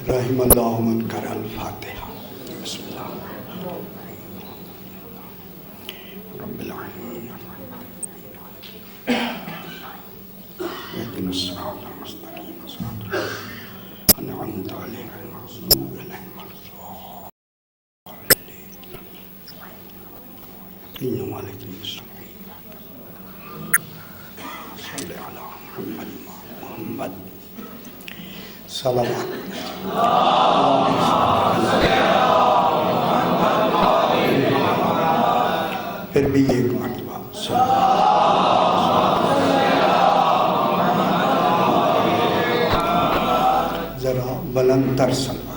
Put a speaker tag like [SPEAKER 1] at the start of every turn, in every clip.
[SPEAKER 1] رحم اللہ من قرأ الفاتحہ بسم اللہ رب العالمین اهدنا الصراط المستقیم صراط الذین انعمت علیہم غیر المغضوب علیہم ولا الضالین صلی علی محمد صلوات پھر بھی ایک مرتبہ ذرا بلند تر صلوات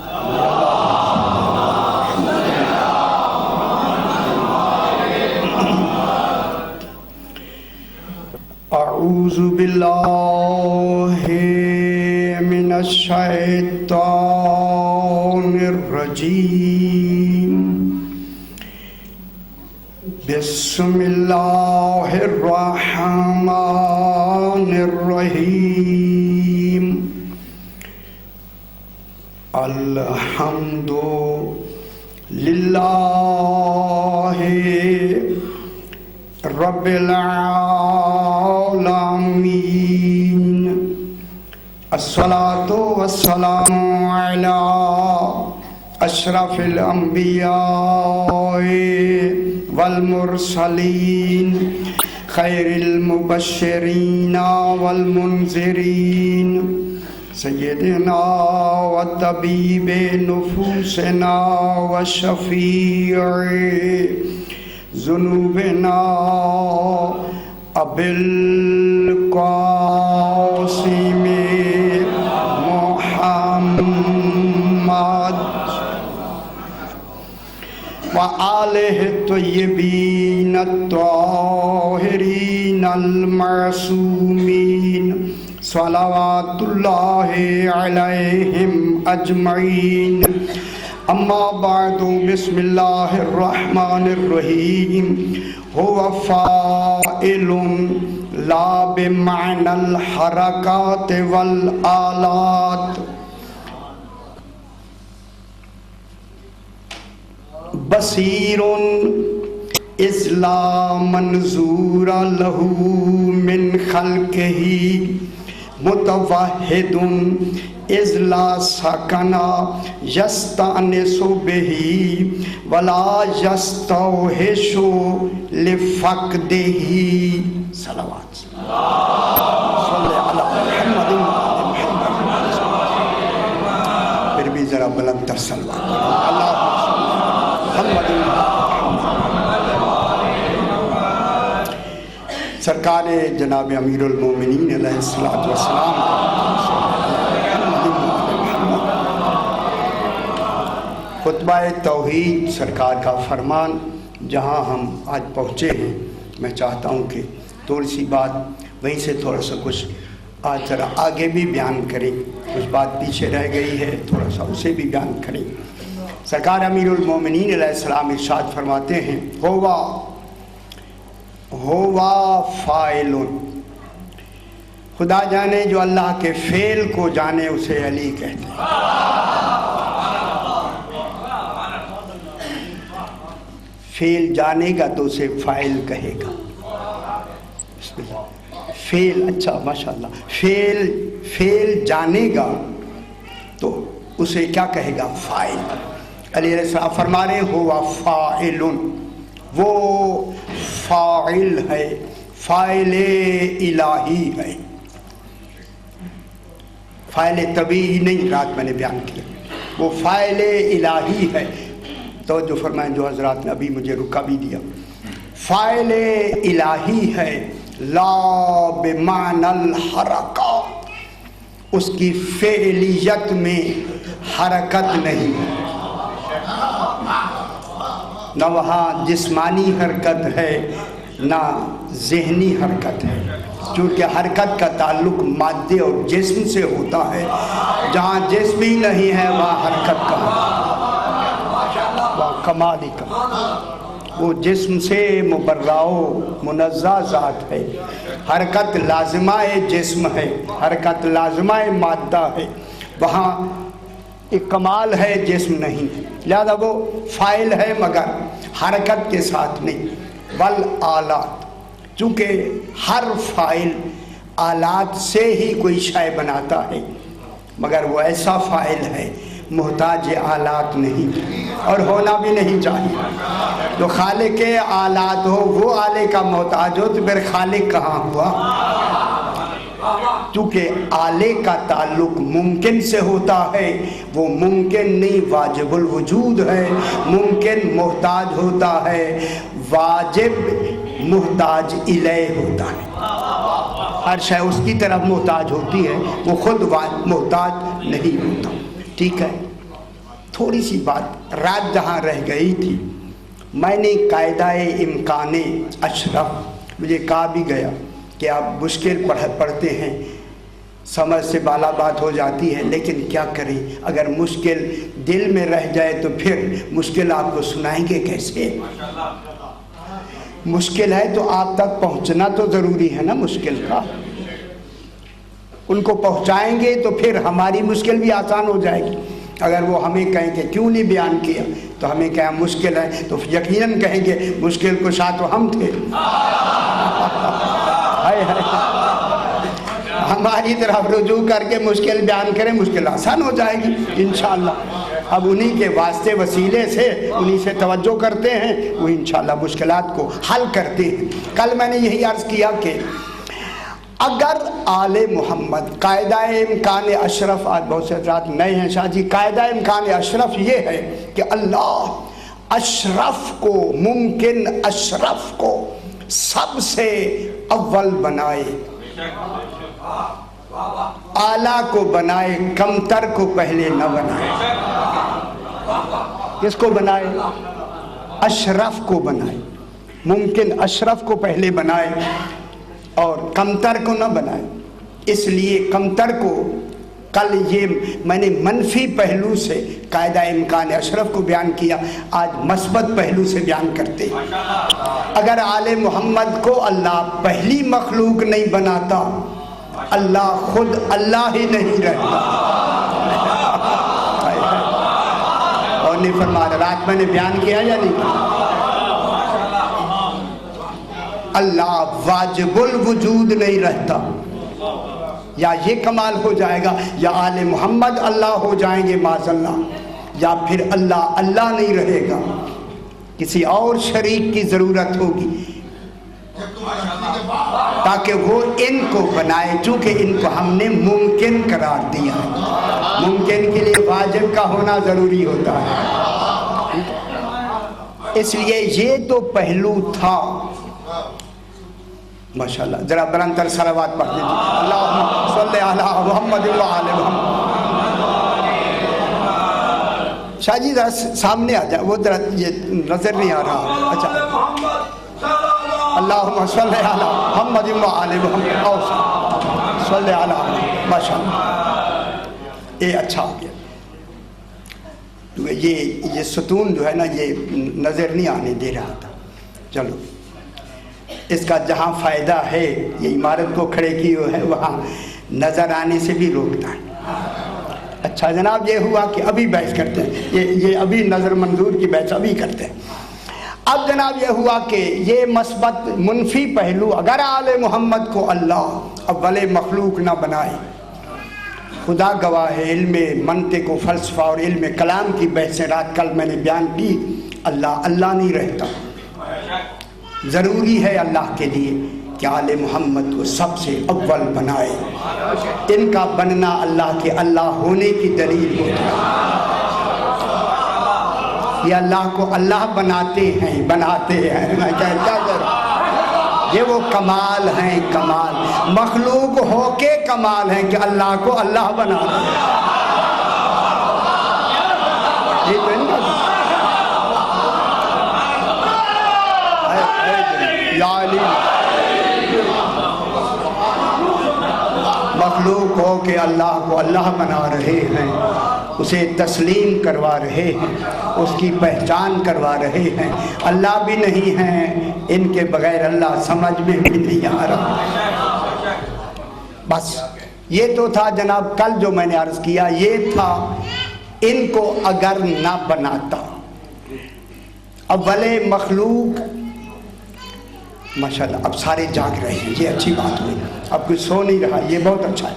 [SPEAKER 1] اعوذ باللہ من الشیطان الرجیم بسم اللہ الرحمن الرحیم الحمد للہ رب العالمین الصلاة والسلام علی اشرف الانبیاء والمرسلین خیر المبشرین والمنذرین سیدنا و طبیب نفوسنا و شفیع ذنوبنا ابی القاسم محمد وآلہ الطیبین الطاہرین المعصومین صلوات اللہ علیہم اجمعین اما بعد بسم اللہ الرحمن الرحیم هو فاعل لا بمعنى الحركات والآلات بصیر اذ لا منظور له من خلقه متوحد اذ لا سکن یستانس به ولا یستوحش لفقده صلوات صلی علی محمد پھر بھی ذرا بلند تر صلوات اللہ محمد سرکار جناب امیر المومنین علیہ السلام خطبہ توحید سرکار کا فرمان جہاں ہم آج پہنچے ہیں میں چاہتا ہوں کہ تھوڑی سی بات وہیں سے تھوڑا سا کچھ آج ذرا آگے بھی بیان کریں، کچھ بات پیچھے رہ گئی ہے تھوڑا سا اسے بھی بیان کریں۔ سرکار امیر المومنین علیہ السلام ارشاد فرماتے ہیں ہوا فاعل، خدا جانے جو اللہ کے فعل کو جانے اسے علی کہتے ہیں۔ فعل جانے گا تو اسے فاعل کہے گا۔ بسم اللہ۔ فعل، اچھا ماشاءاللہ، فعل جانے گا تو اسے کیا کہے گا؟ فاعل۔ علیہ السلام فرما رہے ہوا فاعل، وہ فاعل ہے، فاعل الہی ہے، فاعل طبیعی نہیں۔ رات میں نے بیان کیا وہ فاعل الہی ہے۔ توجہ فرمائیں جو حضرات نے ابھی مجھے رکا بھی دیا، فاعل الہی ہے، لا بمعنی الحرکہ، اس کی فعلیت میں حرکت نہیں، نہ وہاں جسمانی حرکت ہے نہ ذہنی حرکت ہے، چونکہ حرکت کا تعلق مادے اور جسم سے ہوتا ہے، جہاں جسم ہی نہیں ہے وہاں حرکت کہاں، وہاں کمال ہی کمال، وہ جسم سے مبرہ و منزہ ذات ہے، حرکت لازمہ جسم ہے، حرکت لازمہ مادہ ہے، وہاں ایک کمال ہے، جسم نہیں، لہذا وہ فاعل ہے مگر حرکت کے ساتھ نہیں۔ والآلات، چونکہ ہر فاعل آلات سے ہی کوئی شے بناتا ہے، مگر وہ ایسا فاعل ہے محتاج آلات نہیں، اور ہونا بھی نہیں چاہیے۔ تو خالق آلات ہو، وہ آلے کا محتاج ہو، تو پھر خالق کہاں ہوا؟ چونکہ آلے کا تعلق ممکن سے ہوتا ہے، وہ ممکن نہیں واجب الوجود ہے، ممکن محتاج ہوتا ہے، واجب محتاج الیہ ہوتا ہے۔ ہر شے اس کی طرف محتاج ہوتی ہے، وہ خود محتاج نہیں ہوتا۔ ٹھیک ہے، تھوڑی سی بات رات جہاں رہ گئی تھی، میں نے قاعدہ امکان اشرف، مجھے کہا بھی گیا کہ آپ مشکل پڑھتے ہیں، سمجھ سے بالا بات ہو جاتی ہے، لیکن کیا کریں، اگر مشکل دل میں رہ جائے تو پھر مشکل آپ کو سنائیں گے کیسے؟ مشکل ہے تو آپ تک پہنچنا تو ضروری ہے نا مشکل کا، ان کو پہنچائیں گے تو پھر ہماری مشکل بھی آسان ہو جائے گی۔ اگر وہ ہمیں کہیں کہ کیوں نہیں بیان کیا، تو ہمیں کہیں مشکل ہے، تو یقیناً کہیں گے مشکل کشا تو ہم تھے، ہماری طرف رجوع کر کے مشکل بیان کریں، مشکل آسان ہو جائے گی انشاءاللہ۔ اب انہی کے واسطے وسیلے سے انہی سے توجہ کرتے ہیں، وہ انشاءاللہ مشکلات کو حل کرتے ہیں۔ کل میں نے یہی عرض کیا کہ اگر آل محمد قاعدہ امکان اشرف، آج بہت سے حضرات نئے ہیں شاہ جی، قاعدہ امکان اشرف یہ ہے کہ اللہ اشرف کو، ممکن اشرف کو سب سے اول بنائے، اعلیٰ کو بنائے، کمتر کو پہلے نہ بنائے۔ کس کو بنائے؟ اشرف کو بنائے، ممکن اشرف کو پہلے بنائے اور کمتر کو نہ بنائے۔ اس لیے کمتر کو، کل یہ میں نے منفی پہلو سے قاعدہ امکان اشرف کو بیان کیا، آج مثبت پہلو سے بیان کرتے ہیں۔ اگر آل محمد کو اللہ پہلی مخلوق نہیں بناتا، اللہ خود اللہ ہی نہیں رہتا۔ اور نہیں فرمایا، رات میں نے بیان کیا یا نہیں؟ اللہ واجب الوجود نہیں رہتا، یا یہ کمال ہو جائے گا، یا آل محمد اللہ ہو جائیں گے معاذ اللہ، یا پھر اللہ اللہ نہیں رہے گا، کسی اور شریک کی ضرورت ہوگی تاکہ وہ ان کو بنائے، چونکہ ان کو ہم نے ممکن قرار دیا ہے۔ ممکن کے لیے واجب کا ہونا ضروری ہوتا ہے، اس لیے یہ تو پہلو تھا۔ ماشاءاللہ، ذرا برانتر صلوات پڑھ دیجیے، اللہم صلی علی محمد و آل محمد۔ شاہ جی ذرا سامنے آ جائے، وہ ذرا یہ نظر نہیں آ رہا۔ اچھا، اللہم صلی علی محمد و آل محمد، صلی علی، ماشاءاللہ، یہ اچھا ہو گیا۔ یہ ستون جو ہے نا، یہ نظر نہیں آنے دے رہا تھا۔ چلو، اس کا جہاں فائدہ ہے، یہ عمارت کو کھڑے کی ہے، وہاں نظر آنے سے بھی روکتا ہے۔ اچھا جناب، یہ ہوا کہ ابھی بحث کرتے ہیں، یہ ابھی نظر منظور کی بحث ابھی کرتے ہیں۔ اب جناب یہ ہوا کہ یہ مثبت منفی پہلو، اگر آل محمد کو اللہ اول مخلوق نہ بنائے، خدا گواہ ہے، علم منطق و فلسفہ اور علم کلام کی بحثیں رات کل میں نے بیان کی، اللہ اللہ نہیں رہتا۔ ضروری ہے اللہ کے لیے کہ آل محمد کو سب سے اول بنائے، ان کا بننا اللہ کے اللہ ہونے کی دلیل ہوتا ہے۔ یہ اللہ کو اللہ بناتے ہیں، میں کیا کروں، یہ وہ کمال ہیں، کمال مخلوق ہو کے کمال ہیں کہ اللہ کو اللہ بناتے ہیں۔ یہ تو ان کا مخلوق ہو کے اللہ کو اللہ بنا رہے ہیں، اسے تسلیم کروا رہے ہیں، اس کی پہچان کروا رہے ہیں۔ اللہ بھی نہیں ہیں، ان کے بغیر اللہ سمجھ میں بھی نہیں آ رہا۔ بس یہ تو تھا جناب کل جو میں نے عرض کیا، یہ تھا ان کو اگر نہ بناتا. اول مخلوق ماشاءاللہ اب سارے جاگ رہے ہیں، یہ اچھی بات ہوئی، اب کوئی سو نہیں رہا، یہ بہت اچھا ہے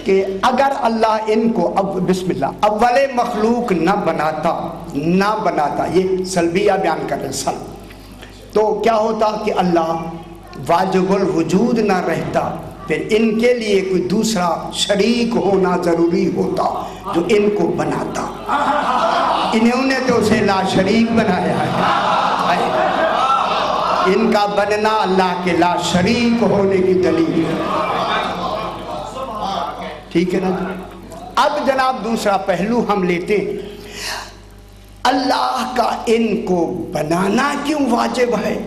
[SPEAKER 1] کہ اگر اللہ ان کو بسم اللہ اول مخلوق نہ بناتا، یہ سلبیہ بیان کر رہے سلب، تو کیا ہوتا کہ اللہ واجب الوجود نہ رہتا، پھر ان کے لیے کوئی دوسرا شریک ہونا ضروری ہوتا جو ان کو بناتا. انہوں نے تو اسے لا شریک بنایا ہے، ان کا بننا اللہ کے لا شریک ہونے کی دلیل ہے. ٹھیک ہے نا. اب جناب دوسرا پہلو ہم لیتے ہیں، اللہ کا ان کو بنانا کیوں واجب ہے؟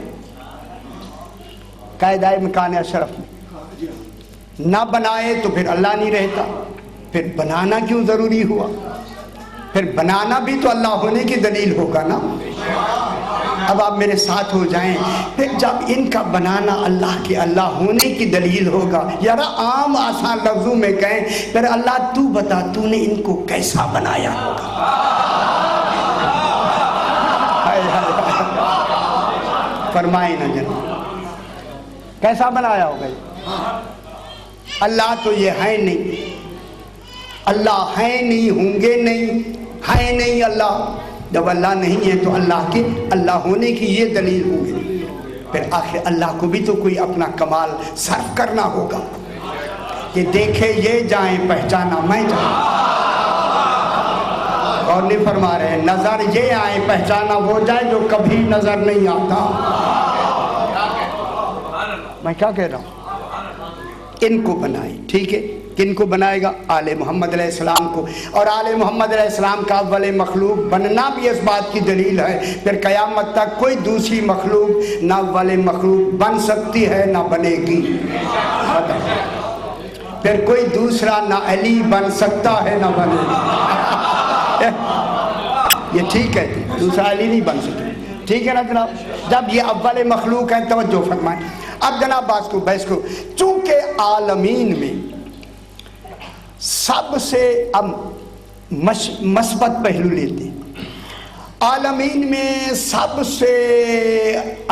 [SPEAKER 1] قاعدہ مکان اشرف میں نہ بنائے تو پھر اللہ نہیں رہتا، پھر بنانا کیوں ضروری ہوا؟ پھر بنانا بھی تو اللہ ہونے کی دلیل ہوگا نا. اب آپ میرے ساتھ ہو جائیں، پھر جب ان کا بنانا اللہ کے اللہ ہونے کی دلیل ہوگا، یار عام آسان لفظوں میں کہیں پھر اللہ تو بتا تو نے ان کو کیسا بنایا ہوگا؟ فرمائیں نا جناب کیسا بنایا ہوگا؟ اللہ تو یہ ہے نہیں، اللہ ہے نہیں، ہوں گے نہیں، ہے نہیں اللہ. جب اللہ نہیں ہے تو اللہ کے اللہ ہونے کی یہ دلیل ہوگی. پھر آخر اللہ کو بھی تو کوئی اپنا کمال صرف کرنا ہوگا کہ دیکھے یہ جائیں پہچانا میں جائیں. اور نہیں فرما رہے نظر یہ آئے پہچانا وہ جائے جو کبھی نظر نہیں آتا. میں کیا کہہ رہا ہوں؟ ان کو بنائی. ٹھیک ہے، کن کو بنائے گا؟ آل محمد علیہ السلام کو. اور آل محمد علیہ السلام کا اول مخلوق بننا بھی اس بات کی دلیل ہے، پھر قیامت تک کوئی دوسری مخلوق نہ اول مخلوق بن سکتی ہے نہ بنے گی. پھر کوئی دوسرا نہ علی بن سکتا ہے نہ بنے گا. یہ ٹھیک ہے، دوسرا علی نہیں بن سکتا. ٹھیک ہے نا جناب. جب یہ اول مخلوق ہیں توجہ فرمائیں. اب جناب بحث کو چونکہ عالمین میں سب سے اب مثبت پہلو لیتے ہیں، عالمین میں سب سے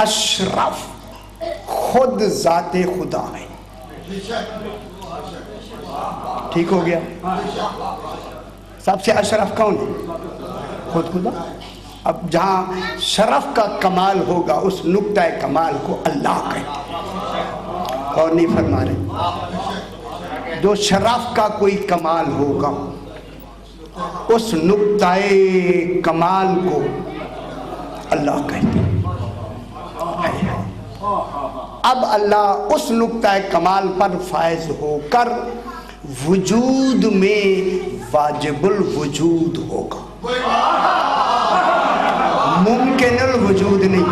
[SPEAKER 1] اشرف خود ذات خدا ہے. ٹھیک ہو گیا؟ سب سے اشرف کون ہے؟ خود خدا. اب جہاں شرف کا کمال ہوگا اس نقطہ کمال کو اللہ کہتے ہیں. اور نہیں فرما رہے جو شرف کا کوئی کمال ہوگا اس نقطہ کمال کو اللہ کہتے ہیں. اب اللہ اس نقطہ کمال پر فائز ہو کر وجود میں واجب الوجود ہوگا، ممکن الوجود نہیں.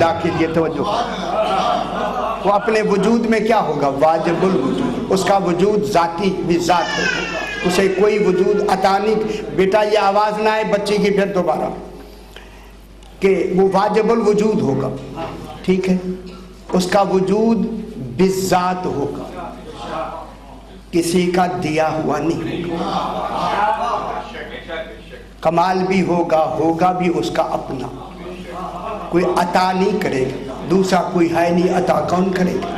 [SPEAKER 1] داخل یہ توجہ، وہ اپنے وجود میں کیا ہوگا؟ واجب الوجود. اس کا وجود ذاتی بھی ذات ہوگا، اسے کوئی وجود عطا نہیں. بیٹا یہ آواز نہ آئے بچی کی پھر دوبارہ کہ وہ واجب الوجود ہوگا. ٹھیک ہے، اس کا وجود بالذات ہوگا، کسی کا دیا ہوا نہیں ہوگا. کمال بھی ہوگا بھی اس کا اپنا. کوئی عطا نہیں کرے گا، دوسرا کوئی ہے نہیں، عطا کون کرے گا؟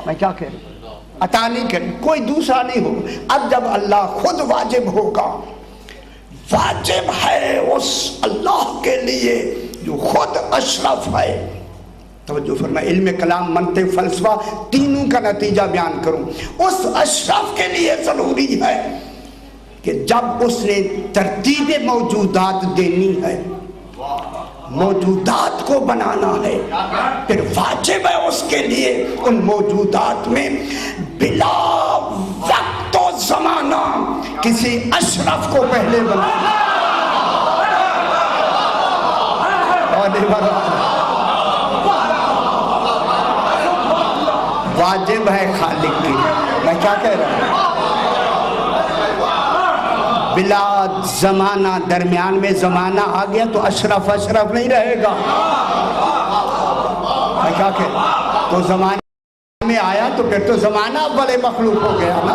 [SPEAKER 1] میں کیا کہہ رہا ہوں؟ عطا نہیں کرے، کوئی دوسرا نہیں ہوگا. اب جب اللہ خود واجب ہوگا، واجب ہے اس اللہ کے لیے جو خود اشرف ہے. توجہ فرمائے، علم کلام منطق فلسفہ تینوں کا نتیجہ بیان کروں. اس اشرف کے لیے ضروری ہے کہ جب اس نے ترتیب موجودات دینی ہے، موجودات کو بنانا ہے، پھر واجب ہے اس کے لیے ان موجودات میں بلا وقت و زمانہ کسی اشرف کو پہلے بنانا. واجب ہے خالق کی. میں کیا کہہ رہا ہوں؟ بلا زمانہ، درمیان میں زمانہ آ گیا تو اشرف نہیں رہے گا. میں کیا کہہ رہا ہوں؟ تو زمانہ میں آیا تو پھر تو زمانہ بڑے مخلوق ہو گیا نا.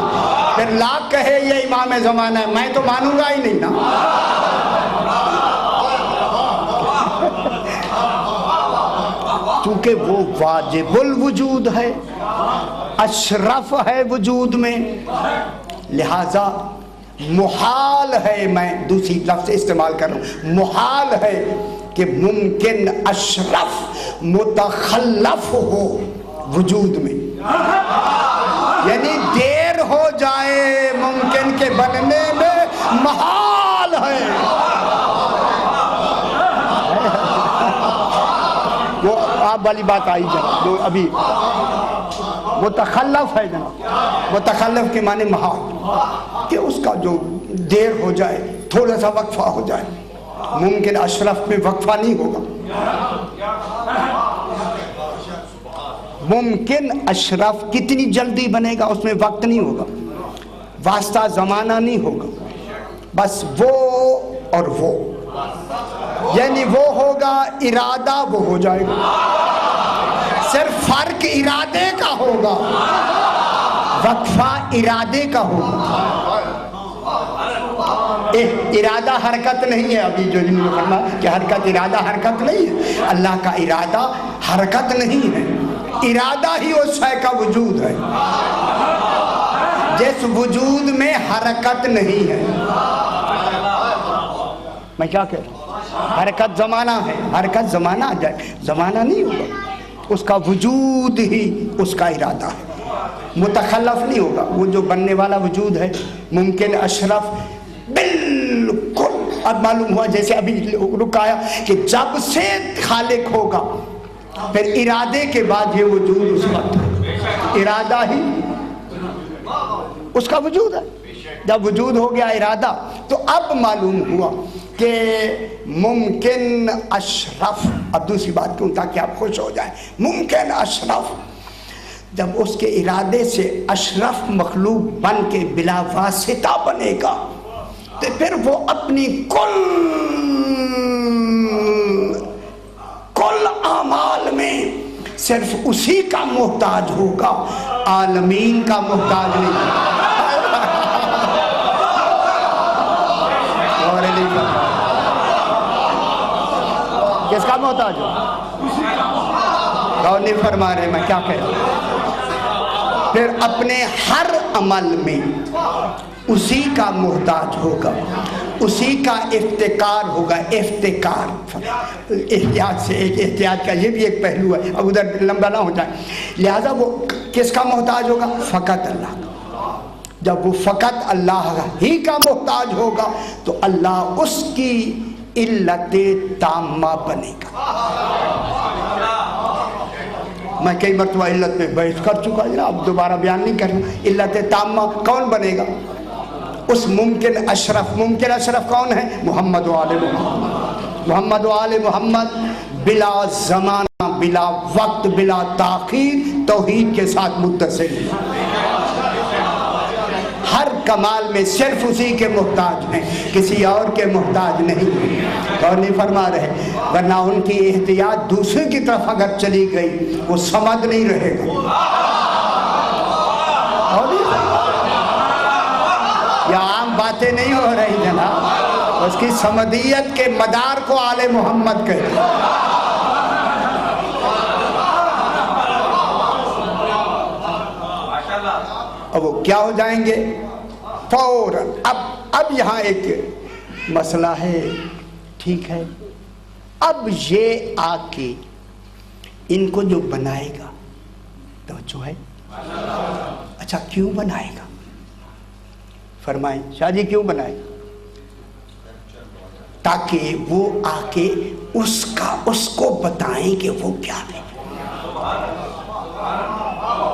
[SPEAKER 1] پھر لاکھ کہے یہ امام زمانہ ہے، میں تو مانوں گا ہی نہیں نا. چونکہ وہ واجب الوجود ہے، اشرف ہے وجود میں، لہذا محال ہے، میں دوسری لفظ استعمال کر رہا ہوں، محال ہے کہ ممکن اشرف متخلف ہو وجود میں، یعنی دیر ہو جائے ممکن کے بننے میں، محال ہے. وہ آپ والی بات آئی جناب جو ابھی متخلف ہے جناب، متخلف کے معنی محال، کہ اس کا جو دیر ہو جائے، تھوڑا سا وقفہ ہو جائے. ممکن اشرف میں وقفہ نہیں ہوگا، ممکن اشرف کتنی جلدی بنے گا اس میں وقت نہیں ہوگا، واسطہ زمانہ نہیں ہوگا، بس وہ اور وہ، یعنی وہ ہوگا ارادہ وہ ہو جائے گا، صرف فرق ارادے کا ہوگا، وقفہ ارادے کا ہوگا. ارادہ حرکت نہیں ہے، ابھی جو جنہوں نے فرمایا کہ حرکت ارادہ حرکت نہیں ہے، اللہ کا ارادہ حرکت نہیں ہے، ارادہ ہی اس شے کا وجود ہے جس وجود میں حرکت نہیں ہے. میں کیا کہہ رہا ہوں؟ حرکت زمانہ ہے، حرکت زمانہ آ جائے، زمانہ نہیں ہوگا، اس کا وجود ہی اس کا ارادہ ہے، متخلف نہیں ہوگا. وہ جو بننے والا وجود ہے ممکن اشرف بالکل. اب معلوم ہوا جیسے ابھی رکایا کہ جب سے خالق ہوگا پھر ارادے کے بعد یہ وجود اس وقت ہے، ارادہ ہی اس کا وجود ہے. جب وجود ہو گیا ارادہ تو اب معلوم ہوا کہ ممکن اشرف. اب دوسری بات کیوں تاکہ آپ خوش ہو جائیں، ممکن اشرف جب اس کے ارادے سے اشرف مخلوق بن کے بلا واسطہ بنے گا تو پھر وہ اپنی کل اعمال میں صرف اسی کا محتاج ہوگا، عالمین کا محتاج نہیں. کس کا محتاج ہو؟ غور نہیں فرما رہے میں کیا کہہ رہا ہوں. پھر اپنے ہر عمل میں اسی کا محتاج ہوگا، اسی کا افتقار ہوگا. افتقار احتیاط سے، ایک احتیاط کا یہ بھی ایک پہلو ہے، اب ادھر لمبا نہ ہو جائے. لہذا وہ کس کا محتاج ہوگا؟ فقط اللہ کا. جب وہ فقط اللہ ہی کا محتاج ہوگا تو اللہ اس کی علت تامہ بنے گا. میں کئی مرتبہ علت پہ بحث کر چکا ہوں، اب دوبارہ بیان نہیں کرنا. علت تامہ کون بنے گا؟ اس ممکن اشرف. ممکن اشرف کون ہے؟ محمد و آل محمد. محمد و آل محمد بلا زمانہ، بلا وقت، بلا تاخیر توحید کے ساتھ متصل، ہر کمال میں صرف اسی کے محتاج ہیں، کسی اور کے محتاج نہیں. اور نہیں فرما رہے، ورنہ ان کی احتیاط دوسرے کی طرف اگر چلی گئی وہ سمجھ نہیں رہے گا. یہ عام باتیں نہیں ہو رہی جناب، اس کی سمدیت کے مدار کو آل محمد کہتے ہیں. اب وہ کیا ہو جائیں گے فوراً. اب یہاں ایک مسئلہ ہے، ٹھیک ہے. اب یہ آ کے ان کو جو بنائے گا، توجہ ہے، اچھا کیوں بنائے گا؟ فرمائیں شاہ جی کیوں بنائے گا؟ تاکہ وہ آ کے اس کو بتائیں کہ وہ کیا ہے.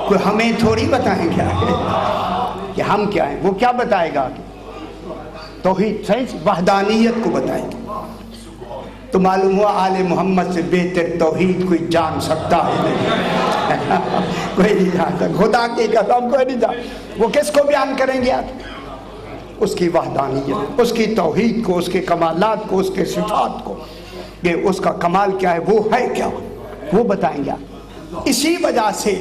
[SPEAKER 1] کوئی ہمیں تھوڑی بتائیں کیا ہے کہ ہم کیا ہیں، وہ کیا بتائے گا؟ توحید، صحیح وحدانیت کو بتائے گا. تو معلوم ہوا آل محمد سے بہتر توحید کوئی جان سکتا ہے نہیں. کوئی نہیں جانتا، خدا کی قسم کوئی نہیں جانتا. وہ کس کو بیان کریں گے آپ؟ اس کی وحدانیت، اس کی توحید کو، اس کے کمالات کو، اس کے صفات کو، کہ اس کا کمال کیا ہے، وہ ہے کیا، وہ بتائیں گے آپ. اسی وجہ سے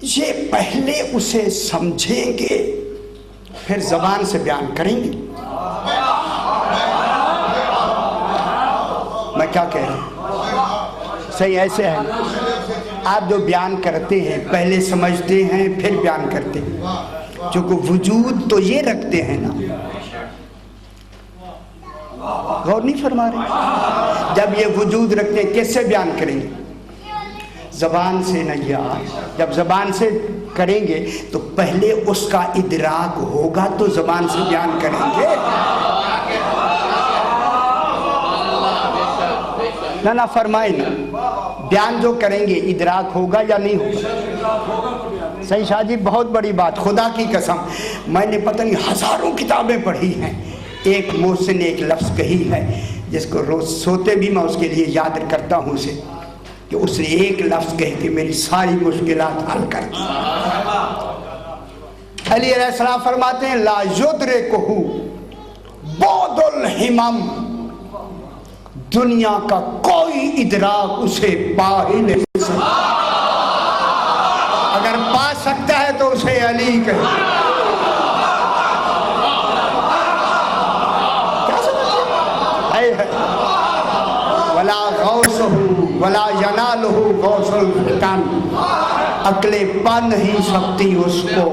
[SPEAKER 1] یہ پہلے اسے سمجھیں گے پھر زبان سے بیان کریں گے. میں کیا کہہ رہا ہوں؟ صحیح ایسے ہے. آپ جو بیان کرتے ہیں پہلے سمجھتے ہیں پھر بیان کرتے ہیں. چونکہ وجود تو یہ رکھتے ہیں نا. غور نہیں فرما رہے؟ جب یہ وجود رکھتے ہیں کیسے بیان کریں گے؟ زبان سے نہ یار. جب زبان سے کریں گے تو پہلے اس کا ادراک ہوگا تو زبان سے بیان کریں گے. نہ فرمائے نا. بیان جو کریں گے ادراک ہوگا یا نہیں ہوگا؟ صحیح شاہ جی بہت بڑی بات. خدا کی قسم میں نے پتہ نہیں ہزاروں کتابیں پڑھی ہیں. ایک محسن نے ایک لفظ کہی ہے جس کو روز سوتے بھی میں اس کے لیے یاد کرتا ہوں اسے، کہ اس نے ایک لفظ کہہ کے میری ساری مشکلات حل کر دی. علی علیہ السلام فرماتے ہیں لا یدرکہ بعد الہمم، دنیا کا کوئی ادراک اسے پا ہی نہیں سکتا. اگر پا سکتا ہے تو اسے علی کہے. ولا غوثہ ولا ینالہ غوث الفتن، عقلیں پا نہیں سکتی اس کو.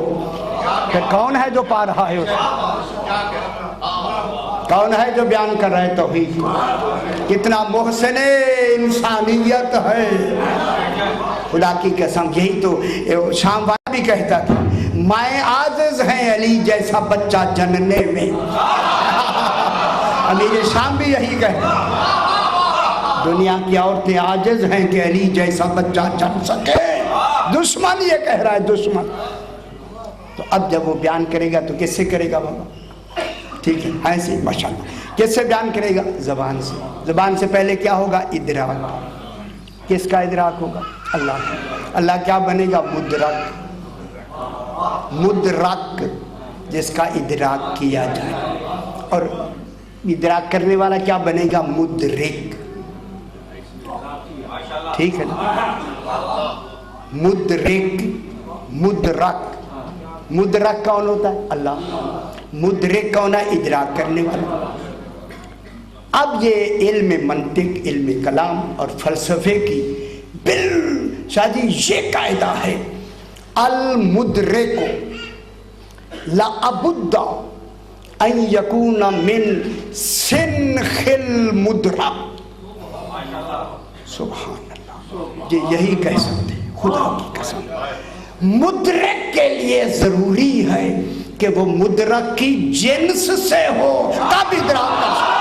[SPEAKER 1] کہ کون ہے جو پا رہا ہے اس کو؟ کون ہے جو بیان کر رہا ہے توحید کو؟ کتنا محسن انسانیت ہے. خدا کی قسم یہی تو شام والا بھی کہتا تھا میں عاجز ہیں علی جیسا بچہ جننے میں. امیر شام بھی یہی کہتا. دنیا کی عورتیں عاجز ہیں کہ علی جیسا بچہ جن سکے. دشمن یہ کہہ رہا ہے، دشمن. تو اب جب وہ بیان کرے گا تو کس سے کرے گا بابا؟ ٹھیک ہے ایسے ماشاءاللہ. کس سے بیان کرے گا؟ زبان سے. زبان سے پہلے کیا ہوگا؟ ادراک. کس کا ادراک ہوگا؟ اللہ. اللہ کیا بنے گا؟ مدرک. مدرک جس کا ادراک کیا جائے. اور ادراک کرنے والا کیا بنے گا؟ مدرک. ٹھیک ہے نا؟ مدرک. مدرک. مدرک کون ہوتا ہے؟ اللہ. مدرک کون ہے؟ ادراک کرنے والا. اب یہ علم منطق، علم کلام اور فلسفے کی شاید یہ قاعدہ ہے المدرک لابد ان یکون من سنخ المدرک. سبحان اللہ. یہ یہی کہہ سکتے ہیں خدا کی قسم. مدرک کے لیے ضروری ہے کہ وہ مدرک کی جنس سے ہو تب ادراک کر سکتے.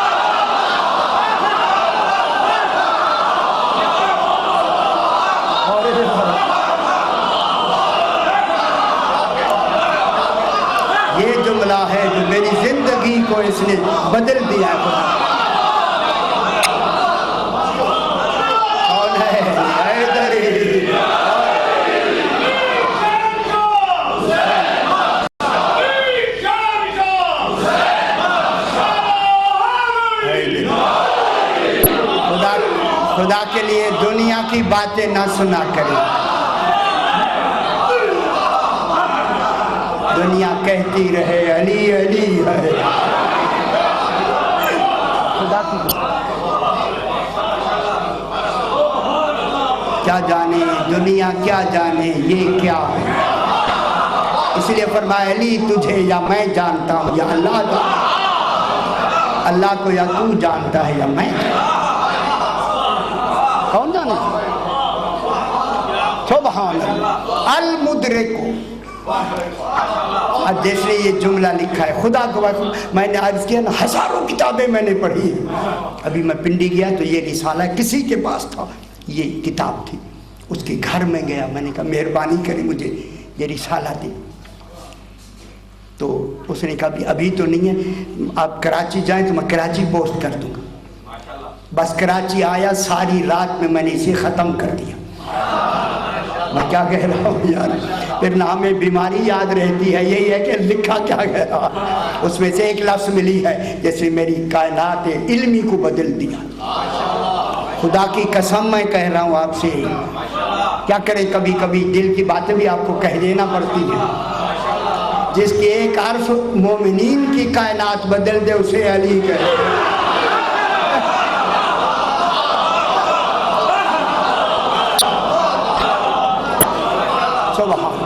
[SPEAKER 1] یہ جملہ ہے جو میری زندگی کو اس نے بدل دیا ہے. کون ہے؟ خدا کے لیے دنیا کی باتیں نہ سنا کرے. دنیا کہتی رہے علی علی ہے. خدا کی کیا جانے دنیا، کیا جانے یہ کیا ہے. اس لیے فرمایا علی تجھے یا میں جانتا ہوں یا اللہ جانتا. اللہ کو یا تو جانتا ہے یا میں. کون جانا؟ سبحان اللہ. المدرک. اب جیسے یہ جملہ لکھا ہے خدا کو میں نے عرض کیا نا ہزاروں کتابیں میں نے پڑھی. ابھی میں پنڈی گیا تو یہ رسالہ کسی کے پاس تھا، یہ کتاب تھی. اس کے گھر میں گیا، میں نے کہا مہربانی کریں مجھے یہ رسالہ دی. تو اس نے کہا ابھی تو نہیں ہے، آپ کراچی جائیں تو میں کراچی پوسٹ کر دوں گا. بس کراچی آیا، ساری رات میں نے اسے ختم کر دیا. میں کیا کہہ رہا ہوں یار. پھر نہ ہمیں بیماری یاد رہتی ہے، یہی ہے کہ لکھا کیا گیا. اس میں سے ایک لفظ ملی ہے جیسے میری کائنات علمی کو بدل دیا. خدا کی قسم میں کہہ رہا ہوں آپ سے کیا کریں کبھی کبھی دل کی باتیں بھی آپ کو کہہ دینا پڑتی ہیں. جس کی ایک حرف مومنین کی کائنات بدل دے اسے علی کہے. سبحان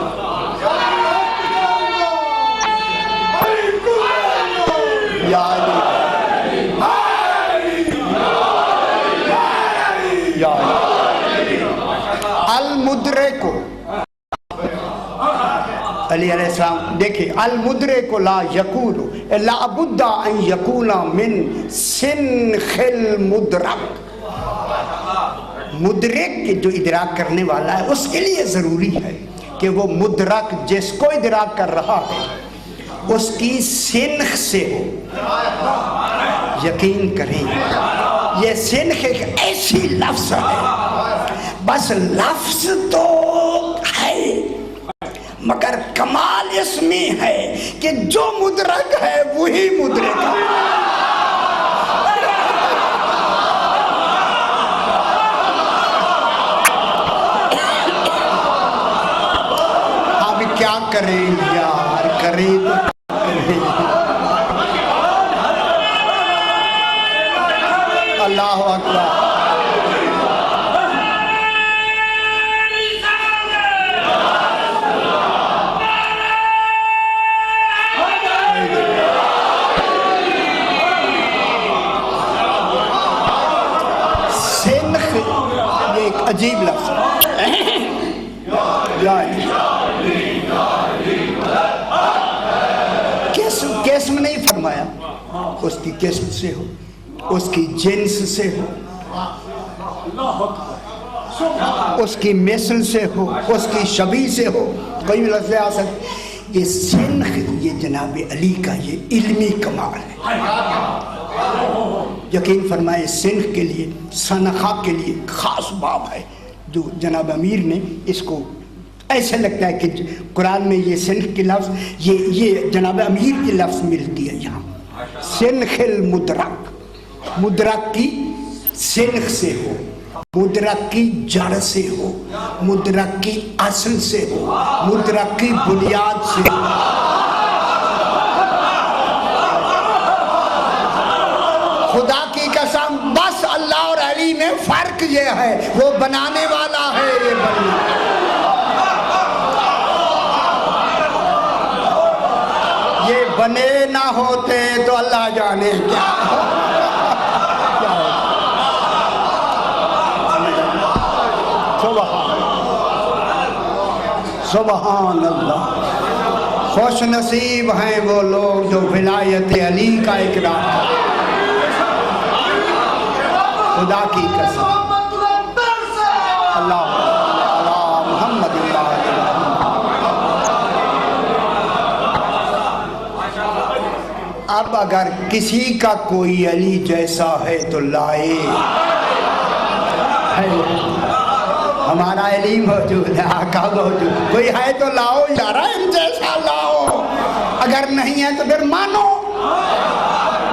[SPEAKER 1] یا علی یا المدرک علی علیہ السلام دیکھیں المدرک لا یکون لا بد ان یکون من سنخ المدرک. مدرک جو ادراک کرنے والا ہے اس کے لیے ضروری ہے کہ وہ مدرک جس کو ادراک کر رہا ہے اس کی سنخ سے ہو. یقین کریں یہ سنخ ایک ایسی لفظ ہے، بس لفظ تو ہے مگر کمال اس میں ہے کہ جو مدرک ہے وہی مدرک ہے. اب کیا کریں یار، کریں اللہ اکبر. سنخ یہ ایک عجیب لفظ ہے. قسم نہیں فرمایا، اس کی قسم سے ہو، اس کی جنس سے ہو، اس کی مثل سے ہو، اس کی شبیہ سے ہو، کوئی بھی لفظ آ سکتے. یہ سنخ یہ جناب علی کا یہ علمی کمال ہے. یقین فرمائے سنخ کے لیے سنخا کے لیے خاص باب ہے جو جناب امیر نے اس کو ایسے لگتا ہے کہ قرآن میں یہ سنخ کی لفظ یہ جناب امیر کی لفظ ملتی ہے یہاں. سنخ المدرک، مدرک کی سنخ سے ہو، مدرک کی جڑ سے ہو، مدرک کی اصل سے ہو، مدرک کی بنیاد سے ہو. خدا کی قسم بس اللہ اور علی میں فرق یہ ہے وہ بنانے والا ہے یہ بننا. یہ بنے نہ ہوتے تو اللہ جانے کیا سبحان اللہ. خوش نصیب ہیں وہ لوگ جو ولایت علی کا اقرار کرتے. خدا کی قسم اللہ محمد اب اگر کسی کا کوئی علی جیسا ہے تو لائے. ہمارا علی موجود ہے، آقا موجود، کوئی ہے تو لاؤ یار، ان جیسا لاؤ. اگر نہیں ہے تو پھر مانو.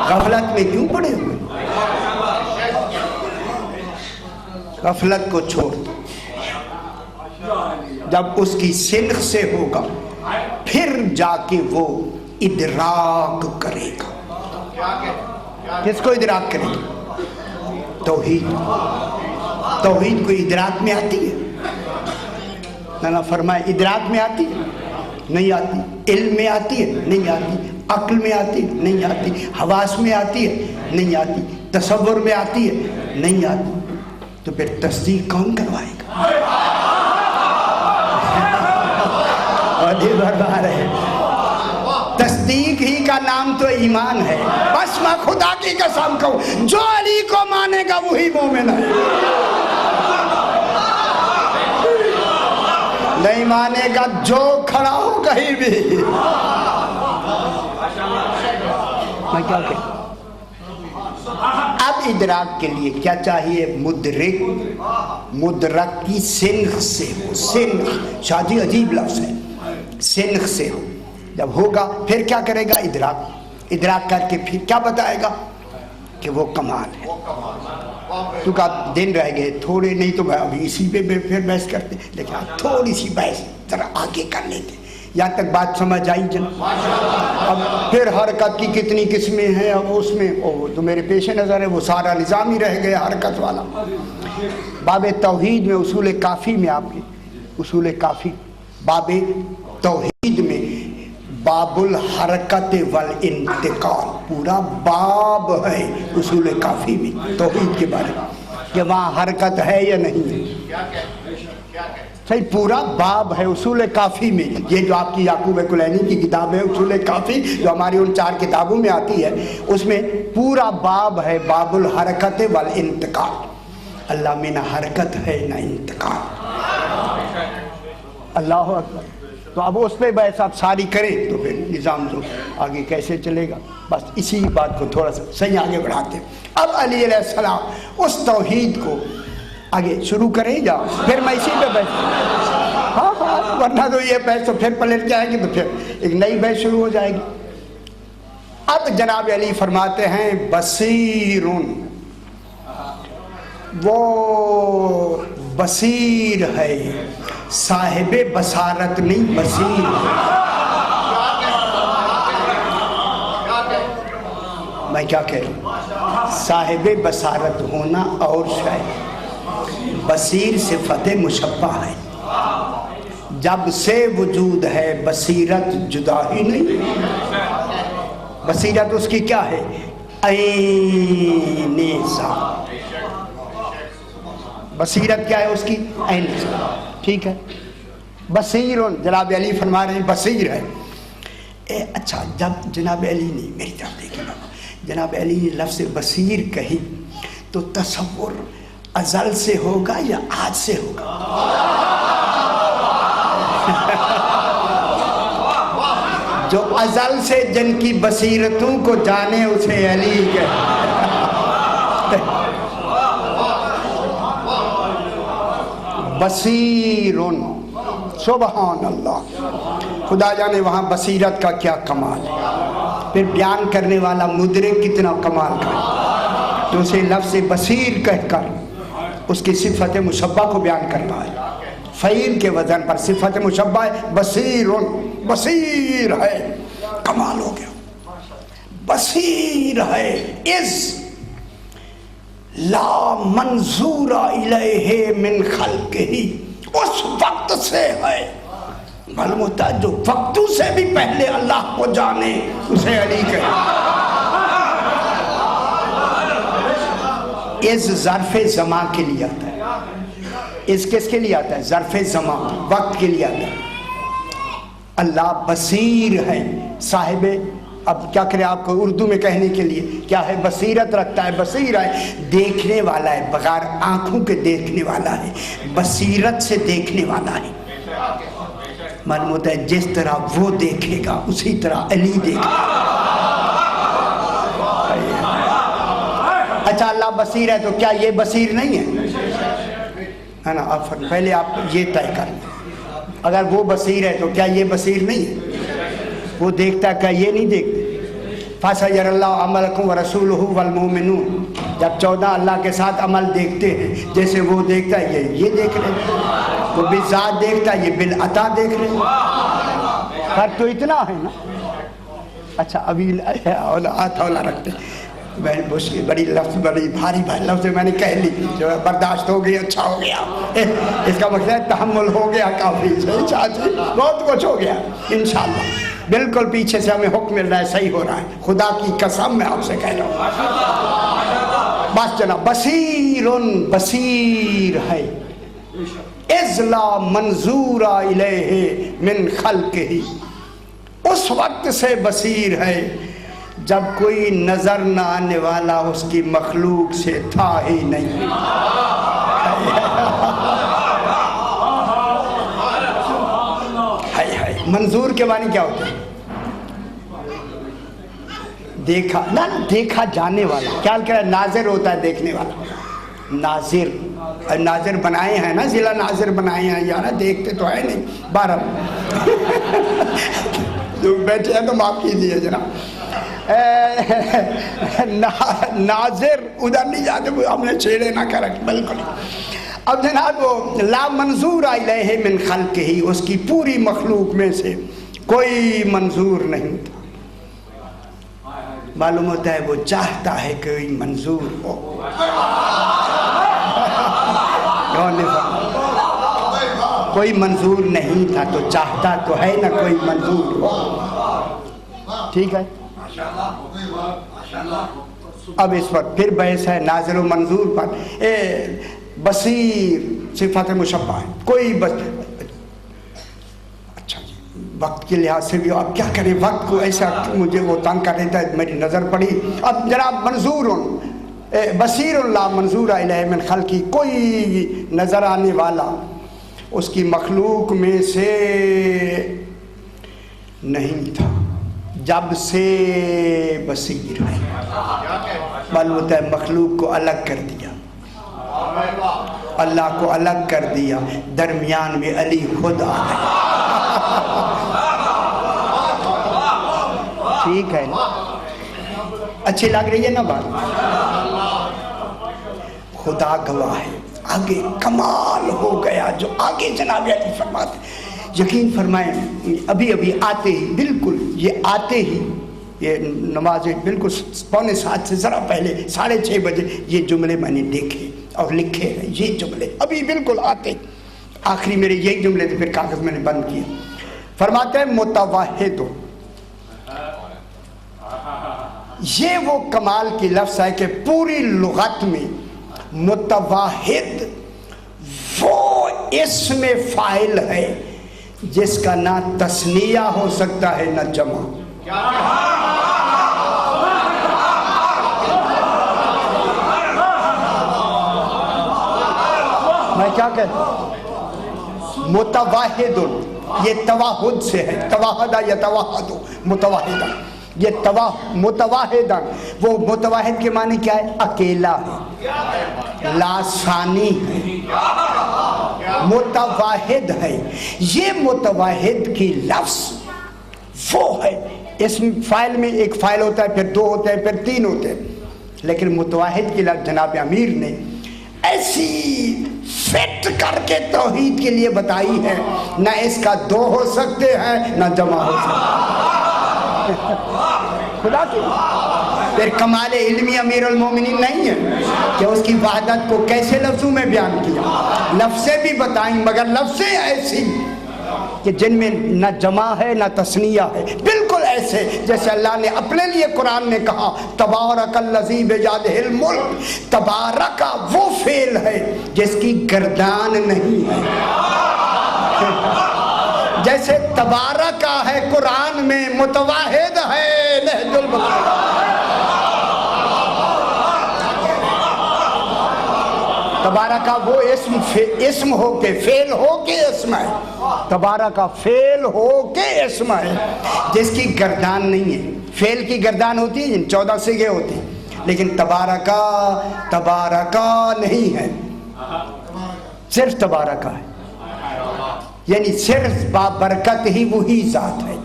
[SPEAKER 1] غفلت میں کیوں پڑے ہوئے؟ غفلت کو چھوڑ دو. جب اس کی سنخ سے ہوگا پھر جا کے وہ ادراک کرے گا. کس کو ادراک کرے گا؟ توحید. توحید کو ادراک میں آتی ہے؟ نہ فرمائے ادراک میں آتی ہے؟ نہیں آتی. علم میں آتی ہے؟ نہیں آتی. عقل میں آتی ہے؟ نہیں آتی. حواس میں آتی ہے؟ نہیں آتی. تصور میں آتی ہے؟ نہیں آتی. تو پھر تصدیق کون کروائے گا؟ برباد ہے. تصدیق ہی کا نام تو ایمان ہے. بس میں خدا کی قسم کہوں جو علی کو مانے گا وہی مومن ہے. نہیں مانے گا جو کھڑا ہو کہیں بھی. میں کیا کہوں؟ اب ادراک کے لیے کیا چاہیے؟ مدرک. مدرک کی سنخ سے ہو. سنخ شادی عجیب لفظ ہے. سنخ سے ہو. جب ہوگا پھر کیا کرے گا؟ ادراک. ادراک کر کے پھر کیا بتائے گا کہ وہ کمال ہے. تو کہا دن رہ گئے تھوڑے, نہیں تو میں ابھی اسی پہ پھر بحث کرتے, لیکن آپ تھوڑی سی بحث ذرا آگے کر لیتے, یہاں تک بات سمجھ آئی جناب. اب پھر حرکت کی کتنی قسمیں ہیں, اب اس میں وہ تو میرے پیش نظر ہے, وہ سارا نظام ہی رہ گیا حرکت والا. باب توحید میں اصول کافی میں, آپ کے اصول کافی باب توحید میں باب الحرکت والانتقال پورا باب ہے اصول کافی میں توحید کے بارے میں, کہ وہاں حرکت ہے یا نہیں ہے. صحیح, پورا باب ہے اصول کافی میں. یہ جو آپ کی یعقوب کلینی کی کتاب ہے اصول کافی, جو ہماری ان 4 کتابوں میں آتی ہے, اس میں پورا باب ہے باب الحرکت والانتقال. اللہ میں نہ حرکت ہے نہ انتقال. اللہ اکبر. تو اب اس پہ بحث آپ ساری کریں تو پھر نظام تو آگے کیسے چلے گا. بس اسی بات کو تھوڑا سا صحیح آگے بڑھاتے ہیں. اب علی علیہ السلام اس توحید کو آگے شروع کریں یا پھر میں اسی پہ بحث, ہاں ورنہ تو یہ بحث تو پھر پلٹ جائے گی, تو پھر ایک نئی بحث شروع ہو جائے گی. اب جناب علی فرماتے ہیں بصیرون, وہ بصیر ہے, صاحب بصارت نہیں بصیر. میں کیا کہہ رہا ہوں, صاحب بصارت ہونا اور شاید, بصیر صفت مشبہ ہے. جب سے وجود ہے بصیرت جدا ہی نہیں. بصیرت اس کی کیا ہے, عین ذات. بصیرت کیا ہے اس کی, عین ذات. ٹھیک ہے, بصیر. جناب علی فرما رہے ہیں بصیر ہے. اچھا, جب جناب علی نے, میری طرف دیکھیں بابا, جناب علی نے لفظ بصیر کہی تو تصور ازل سے ہوگا یا آج سے ہوگا؟ جو ازل سے جن کی بصیرتوں کو جانے اسے علی کہتے. بصیرن, سبحان اللہ, خدا جانے وہاں بصیرت کا کیا کمال ہے. پھر بیان کرنے والا مدرک کتنا کمال کا ہے, تو اسے لفظ بصیر کہہ کر اس کی صفت مشبہ کو بیان کرنا ہے. فعیل کے وزن پر صفت مشبہ ہے, بصیرن, بصیر ہے. کمال ہو گیا, بصیر ہے. از لا منظور الیہ من خلقہ, اس وقت سے ہے. معلوم ہوتا ہے جو وقتوں سے بھی پہلے اللہ کو جانے اسے علی کہے. اس ظرف زمان کے لیے آتا ہے. اس کس کے لیے آتا ہے, ظرف زمان, وقت کے لیے آتا ہے. اللہ بصیر ہے, صاحب, اب کیا کریں آپ کو اردو میں کہنے کے لیے, کیا ہے, بصیرت رکھتا ہے. بصیر ہے, دیکھنے والا ہے, بغیر آنکھوں کے دیکھنے والا ہے, بصیرت سے دیکھنے والا ہے. معلوم ہوتا ہے جس طرح وہ دیکھے گا اسی طرح علی دیکھے گا. اچھا, اللہ بصیر ہے تو کیا یہ بصیر نہیں ہے نا. پہلے آپ یہ طے کر لیں, اگر وہ بصیر ہے تو کیا یہ بصیر نہیں ہے. وہ دیکھتا ہے, کیا یہ نہیں دیکھتے. فَسَيَرَ اللَّهُ عَمَلَكُمْ وَرَسُولُهُ وَالْمُؤْمِنُونَ, جب 14 اللہ کے ساتھ عمل دیکھتے ہیں, جیسے وہ دیکھتا ہے یہ دیکھ رہے ہیں, وہ بالذات دیکھتا ہے, یہ بالعطا دیکھ رہے ہیں. فرق تو اتنا ہے نا. اچھا, ابھی اولا رکھتے ہیں, بڑی لفظ, بڑی بھاری لفظ میں نے کہہ لی, جو برداشت ہو گئی, اچھا ہو گیا. اس کا مطلب ہے تحمل ہو گیا کافی, بہت کچھ ہو گیا. انشاءاللہ بالکل پیچھے سے ہمیں حکم مل رہا ہے, صحیح ہو رہا ہے. خدا کی قسم میں آپ سے کہہ رہا ہوں. بس جناب, بصیرن, بصیر ہے. اذ لا منظور الیہ من خلقہ, اس وقت سے بصیر ہے جب کوئی نظر نہ آنے والا اس کی مخلوق سے تھا ہی نہیں. منظور کے معنی کیا ہوتا ہے, دیکھا نہ, دیکھا جانے والا. کیا کہہ رہا ہے, ناظر ہوتا ہے دیکھنے والا. ناظر, ناظر بنائے ہیں نا, ضلع ناظر بنائے ہیں یار, دیکھتے تو ہے نہیں. 12 جو بیٹھے ہیں تو معاف کیجیے جناب. ناظر ادھر نہیں جاتے، ہم نے چھیڑے نہ کریں بالکل. اب جناب وہ لا منظور الیہ من خلقہ، اس کی پوری مخلوق میں سے کوئی منظور نہیں تھا. معلوم ہوتا ہے وہ چاہتا ہے کہ کوئی منظور ہو. کوئی منظور نہیں تھا تو چاہتا تو ہے نا کوئی منظور ہو. ٹھیک ہے. اب اس پر پھر بحث ہے ناظر و منظور پر. بصیر صفت مشبہ ہے. کوئی اچھا جی وقت کے لحاظ سے بھی اب کیا کریں، وقت کو ایسا مجھے وہ تنگ کر دیتا ہے، میری نظر پڑی. اب جناب منظور بصیر لا منظور الیہ من خلقہ، کوئی نظر آنے والا اس کی مخلوق میں سے نہیں تھا جب سے بصیر ہے. معلوم ہوتا ہے مخلوق کو الگ کر دیا، اللہ کو الگ کر دیا، درمیان میں علی خود آ گیا. ٹھیک ہے نا، اچھی لگ رہی ہے نا بات. خدا گواہ ہے آگے کمال ہو گیا جو آگے جناب علی فرماتے. یقین فرمائیں ابھی آتے ہی، بالکل یہ آتے ہی، یہ نماز بالکل 6:45 سے ذرا پہلے 6:30 بجے یہ جملے میں نے دیکھے اور لکھے ہیں. یہ جملے ابھی بالکل آتے، آخری میرے یہی جملے تھے، پھر کاغذ میں نے بند کیا. فرماتے ہیں متوحد، یہ وہ کمال کی لفظ ہے کہ پوری لغت میں متوحد وہ اسم فاعل ہے جس کا نہ تثنیہ ہو سکتا ہے نہ جمع. میں کیا کہتا ہوں؟ متوحد، یہ توحد سے ہے، توحد یتوحد، متوحد. یہ متواحدن، وہ متواحد کے معنی کیا ہے؟ اکیلا ہے، لا ثانی ہے، متواحد ہے. یہ متواحد کی لفظ وہ ہے. اسم فاعل میں ایک فاعل ہوتا ہے، پھر 2 ہوتے ہیں، پھر 3 ہوتے ہیں، لیکن متواحد کی لفظ جناب امیر نے ایسی فٹ کر کے توحید کے لیے بتائی ہے، نہ اس کا 2 ہو سکتے ہیں نہ جمع ہو سکتے. خدا کی پھر کمال علمی امیر المومنین نہیں ہے کہ اس کی وحدت کو کیسے لفظوں میں بیان کیا. لفظیں بھی بتائیں مگر لفظیں ایسی کہ جن میں نہ جمع ہے نہ تثنیہ ہے، بالکل ایسے جیسے اللہ نے اپنے لیے قرآن میں کہا تبارک الذی بیدہ الملک. تبارک وہ فعل ہے جس کی گردان نہیں ہے. جیسے تبارک ہے قرآن میں، متواحد ہے نہج البلاغہ. تبارک وہ اسم ہو کے فعل ہو کے اسم ہے. تبارک فعل ہو کے اسم ہے جس کی گردان نہیں ہے. فعل کی گردان ہوتی ہے، 14 صیغے ہوتی ہیں، لیکن تبارک نہیں ہے، صرف تبارک ہے. یعنی صرف بابرکت ہی وہی ذات ہے،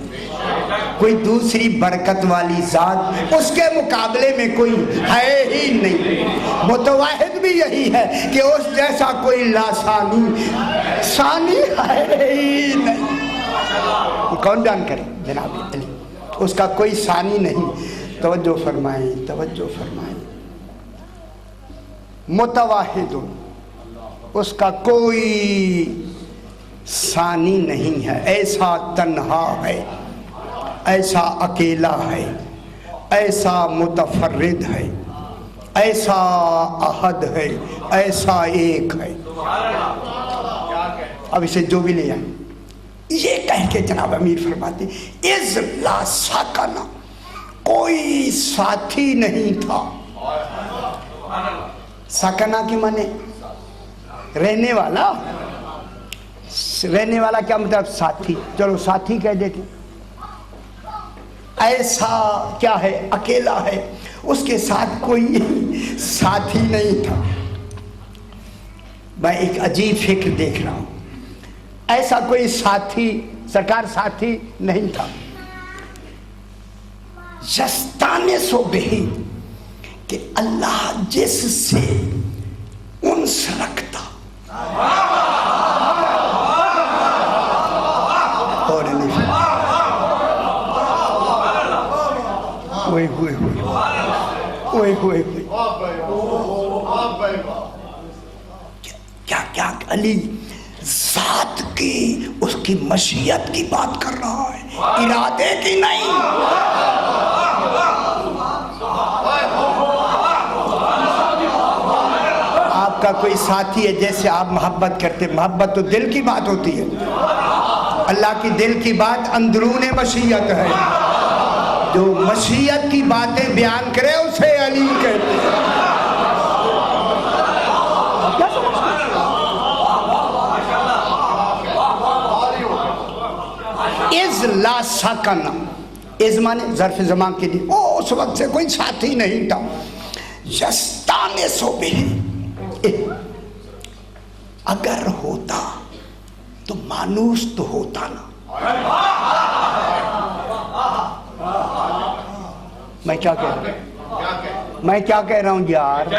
[SPEAKER 1] کوئی دوسری برکت والی ذات اس کے مقابلے میں کوئی ہے ہی نہیں. متواحد بھی یہی ہے کہ اس جیسا کوئی لاسانی ثانی ہے ہی نہیں. کون بیان کرے جناب علی، اس کا کوئی ثانی نہیں. توجہ فرمائیں، توجہ فرمائیں. متواحد، اس کا کوئی ثانی نہیں ہے. ایسا تنہا ہے، ایسا اکیلا ہے، ایسا متفرد ہے، ایسا احد ہے، ایسا ایک ہے. اب اسے جو بھی لے آئیں، یہ کہہ کے جناب امیر فرماتے اذ لا ساکنا، کوئی ساتھی نہیں تھا. ساکنا کی معنی رہنے والا. رہنے والا کیا مطلب؟ ساتھی. چلو ساتھی کہہ دیتے. ایسا کیا ہے؟ اکیلا ہے، اس کے ساتھ کوئی ساتھی نہیں تھا. میں ایک عجیب فکر دیکھ رہا ہوں. ایسا کوئی ساتھی، سرکار ساتھی نہیں تھا. یستانس بہ کہ اللہ جس سے انس رکھتا اور ہوئے ہوئے ہوئے ہوئے کیا کیا علی ذات کی اس کی مشیت کی بات کر رہا ہے، ارادے کی نہیں۔ آپ کا کوئی ساتھی ہے جیسے آپ محبت کرتے، محبت تو دل کی بات ہوتی ہے، اللہ کی دل کی بات اندرون مشیت ہے، جو مشیت کی باتیں بیان کرے اسے علی کہتے ہیں۔ از لا سکن، از مانے ظرف زمان کے لیے اس وقت سے کوئی ساتھی نہیں تھا، یستانس بہ، اگر ہوتا تو مانوس تو ہوتا نا۔ میں کیا کہہ رہا ہوں یار،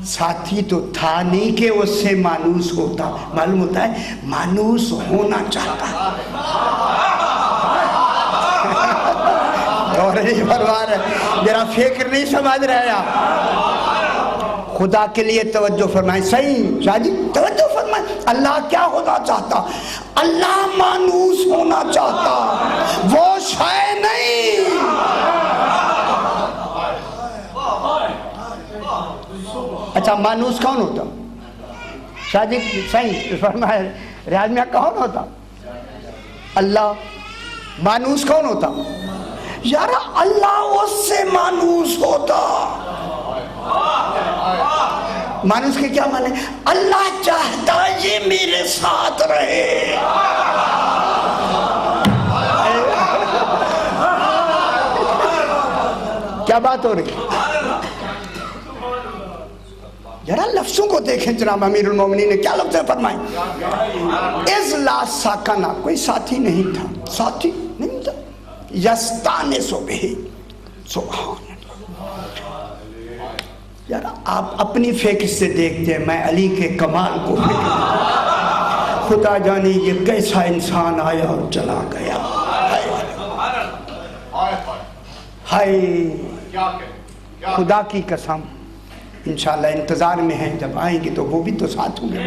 [SPEAKER 1] ساتھی تو تھا نہیں کہ اس سے مانوس ہوتا، معلوم ہوتا ہے مانوس ہونا چاہتا ہے۔ اور نہیں فرما رہے، میرا فکر نہیں سمجھ رہے آپ، خدا کے لیے توجہ فرمائیں۔ صحیح شاہ جی توجہ فرمائیں، اللہ کیا ہونا چاہتا؟ اللہ مانوس ہونا چاہتا، وہ شے نہیں۔ اچھا مانوس کون ہوتا؟ شاہ جی صحیح فرمائے، ریاض میں کون ہوتا؟ اللہ۔ مانوس کون ہوتا؟ یار اللہ اس سے مانوس ہوتا۔ مانوس کے کیا معنی؟ اللہ چاہتا یہ میرے ساتھ رہے۔ کیا بات ہو رہی؟ ذرا لفظوں کو دیکھیں جناب امیر المومنین نے کیا لفظ فرمائے۔ از لا ساکنا، کوئی ساتھی نہیں تھا، ساتھی نہیں تھا، یستانس بہ، سبحان اللہ۔ یار آپ اپنی فکر سے دیکھتے ہیں، میں علی کے کمال کو خدا جانے یہ کیسا انسان آیا اور چلا گیا۔ ہائے خدا کی قسم، انشاءاللہ انتظار میں ہیں، جب آئیں گے تو وہ بھی تو ساتھ ہوں گے،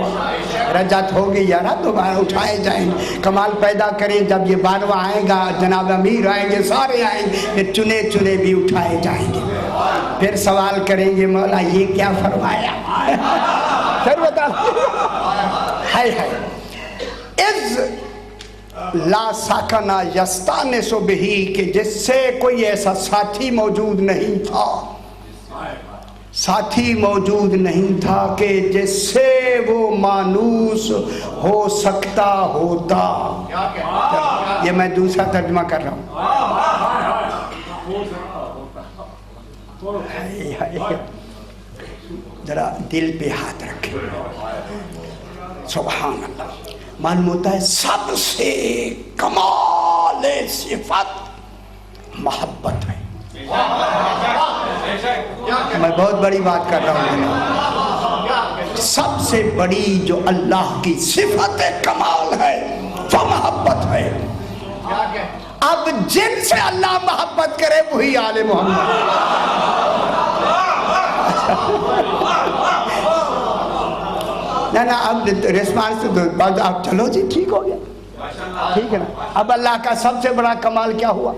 [SPEAKER 1] رجعت ہوگی یارا، دوبارہ اٹھائے جائیں گے، کمال پیدا کریں۔ جب یہ بارواں آئے گا، جناب امیر آئیں گے، سارے آئیں گے، پھر چنے چنے بھی اٹھائے جائیں گے، پھر سوال کریں گے مولا یہ کیا فرمایا؟ پھر بتا ہائے ہائے۔ از لا ساکنا یستانس بہ، کہ جس سے کوئی ایسا ساتھی موجود نہیں تھا، ساتھی موجود نہیں تھا کہ جس سے وہ مانوس ہو سکتا ہوتا۔ یہ میں دوسرا ترجمہ کر رہا ہوں، ذرا دل پہ ہاتھ رکھیں، سبحان اللہ۔ معلوم ہوتا ہے سب سے کمال صفت محبت ہے۔ میں بہت بڑی بات کر رہا ہوں، سب سے بڑی جو اللہ کی صفت کمال ہے وہ محبت ہے۔ اب جن سے اللہ محبت کرے وہی آل محمد۔ نا اب ریسپانس تو آپ چلو جی ٹھیک ہو گیا، ٹھیک ہے نا۔ اب اللہ کا سب سے بڑا کمال کیا ہوا؟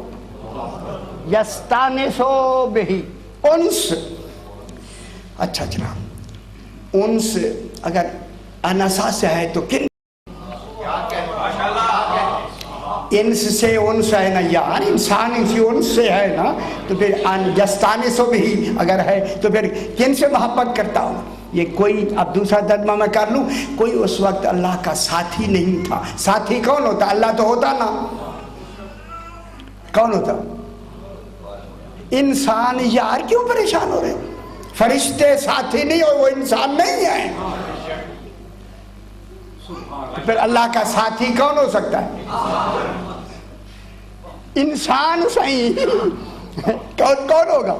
[SPEAKER 1] یستانس بہ، انس۔ اچھا جناب، انس اگر انسا سے ہے تو کن انس سے انس ہے نا یار، انسان انسی انس سے ہے نا، تو پھر یستانس بہ اگر ہے تو پھر کن سے محبت کرتا ہوں؟ یہ کوئی اب دوسرا ترجمہ میں کر لوں، کوئی اس وقت اللہ کا ساتھی نہیں تھا۔ ساتھی کون ہوتا؟ اللہ تو ہوتا نا، کون ہوتا؟ انسان۔ یار کیوں پریشان ہو رہے؟ فرشتے ساتھی نہیں اور وہ انسان نہیں ہے، پھر اللہ کا ساتھی کون ہو سکتا ہے؟ انسان صحیح کون ہوگا؟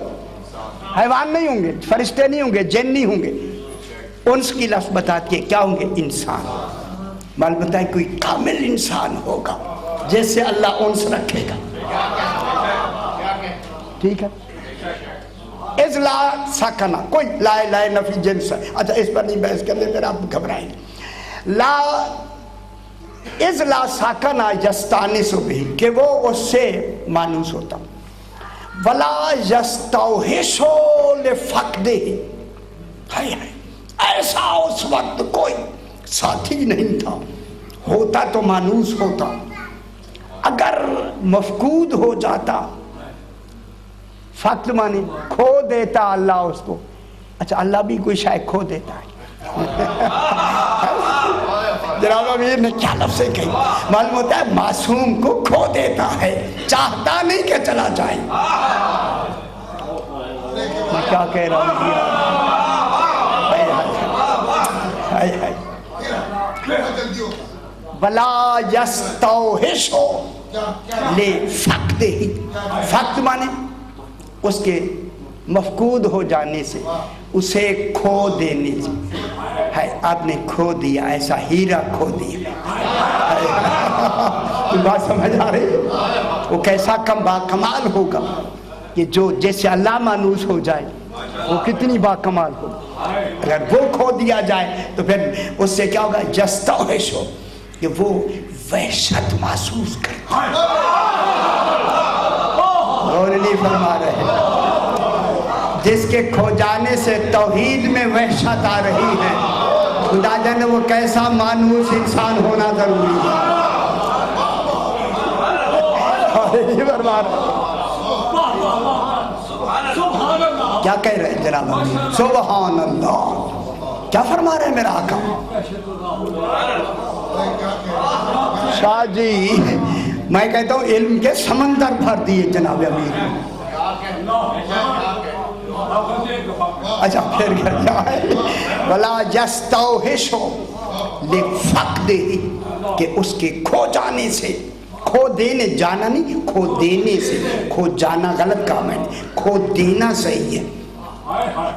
[SPEAKER 1] حیوان نہیں ہوں گے، فرشتے نہیں ہوں گے، جن نہیں ہوں گے. انس کی لفظ بتاتی ہے کیا ہوں گے؟ انسان. مال بتائے کوئی کامل انسان ہوگا جیسے اللہ انس رکھے گا. ٹھیک ہے. از لا ساکنا، کوئی لا الہ نفی جنس ہے. اچھا اس پر نہیں بحث کرنے، پھر آپ گھبرائیں گے. لا از لا ساکنا یستانس بھی، کہ وہ اس سے مانوس ہوتا. ولا یستوحش لفقدہ، ایسا اس وقت کوئی ساتھی نہیں تھا. ہوتا تو مانوس ہوتا، اگر مفقود ہو جاتا، فقد مانے کھو دیتا اللہ اس کو. اچھا اللہ بھی کوئی شاید کھو دیتا ہے. جناب امیر نے کیا لفظیں کہی؟ معلوم ہوتا ہے معصوم کو کھو دیتا ہے، چاہتا نہیں کہ چلا جائے. میں کیا کہہ رہا ہوں؟ ولا یستوحش لفقدہ، فقد مانے اس کے مفقود ہو جانے سے، اسے کھو دینے سے. ہے آپ نے کھو دیا، ایسا ہیرا کھو دیا. بات سمجھ آ رہی؟ وہ کیسا باکمال ہوگا کہ جو جیسے اللہ مانوس ہو جائے، وہ کتنی باکمال ہوگا. اگر وہ کھو دیا جائے تو پھر اس سے کیا ہوگا؟ یستوحش ہو، کہ وہ وحشت محسوس کرتا ہے. اور نہیں فرما رہے جس کے کھو جانے سے توحید میں وحشت آ رہی ہے، خدا جانے وہ کیسا مانوس انسان ہونا ضروری ہے. کیا کہہ رہے ہیں جناب؟ سبحان اللہ. کیا فرما رہے ہیں میرا آقا؟ شاہ جی میں کہتا ہوں علم کے سمندر بھر دیے جناب امیر. اچھا پھر کیا ہے؟ ولا یستوحش لفقدہ، کہ اس کے کھو جانے سے، کھو دینے، جانا نہیں، کھو دینے سے. کھو جانا غلط کام ہے، کھو دینا صحیح ہے.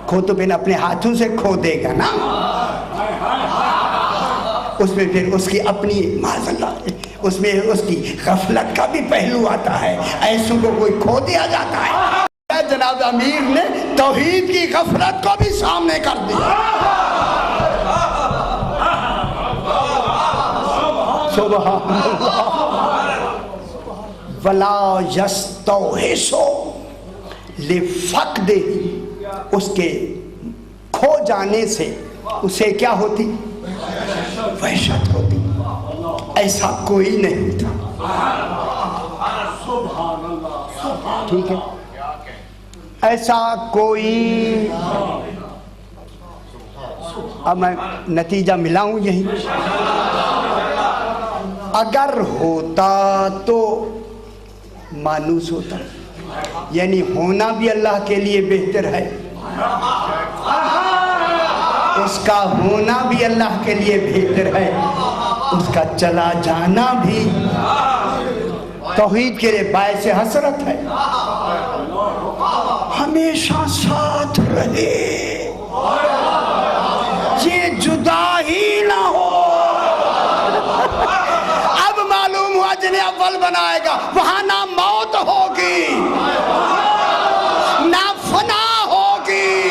[SPEAKER 1] کھو تو پھر اپنے ہاتھوں سے کھو دے گا نا، اس میں پھر اس کی اپنی معاذ اللہ، اس میں اس کی غفلت کا بھی پہلو آتا ہے. ایسوں کو کوئی کھو دیا جاتا ہے. جناب امیر نے توحید کی غفلت کو بھی سامنے کر دیا. سبحان اللہ. ولا یستوحش لفقدہ، اس کے کھو جانے سے اسے کیا ہوتی؟ وحشت ہوتی. ایسا کوئی نہیں تھا. ٹھیک ہے، ایسا کوئی. اب میں نتیجہ ملاؤں یہی، اگر ہوتا تو مانوس ہوتا، یعنی ہونا بھی اللہ کے لیے بہتر ہے، اس کا ہونا بھی اللہ کے لیے بہتر ہے، اس کا چلا جانا بھی توحید کے لیے باعث حسرت ہے. ہمیشہ ساتھ رہے، یہ جدا ہی نہ ہو. اب معلوم ہوا جنہیں اول بنائے گا وہاں نہ موت ہوگی نہ فنا ہوگی.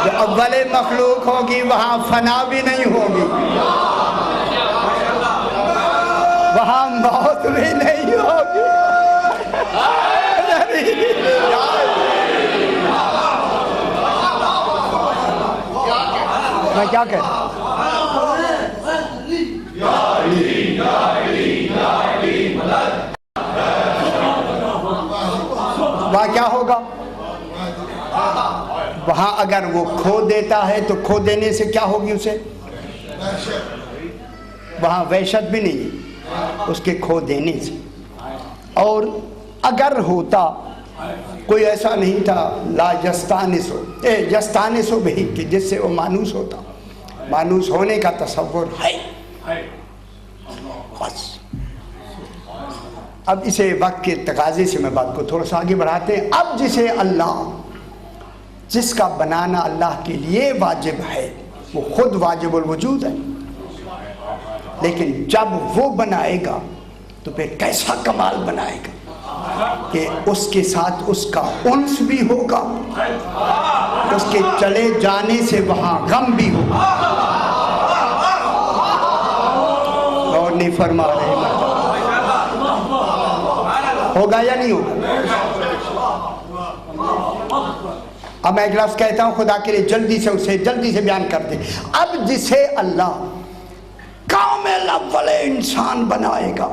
[SPEAKER 1] جو اول مخلوق ہوگی وہاں فنا بھی نہیں ہوگی، وہاں موت بھی نہیں ہوگی. میں کیا کہہ رہا ہوں؟ وہاں کیا ہوگا؟ وہاں اگر وہ کھو دیتا ہے تو کھو دینے سے کیا ہوگی اسے؟ وہاں وحشت بھی نہیں اس کے کھو دینے سے. اور اگر ہوتا کوئی ایسا نہیں تھا لا یستانس یستانس بھی، کہ جس سے وہ مانوس ہوتا. مانوس ہونے کا تصور ہے، بس اب اسے وقت کے تقاضے سے میں بات کو تھوڑا سا آگے بڑھاتے ہیں. اب جسے اللہ، جس کا بنانا اللہ کے لیے واجب ہے، وہ خود واجب الوجود ہے، لیکن جب وہ بنائے گا تو پھر کیسا کمال بنائے گا کہ اس کے ساتھ اس کا انس بھی ہوگا، اس کے چلے جانے سے وہاں غم بھی ہوگا. اور نہیں فرما رہے ہوگا یا نہیں ہوگا؟ اب میں ایک لفظ کہتا ہوں خدا کے لیے، جلدی سے اسے جلدی سے بیان کر دیں. اب جسے اللہ کامل اول انسان بنائے گا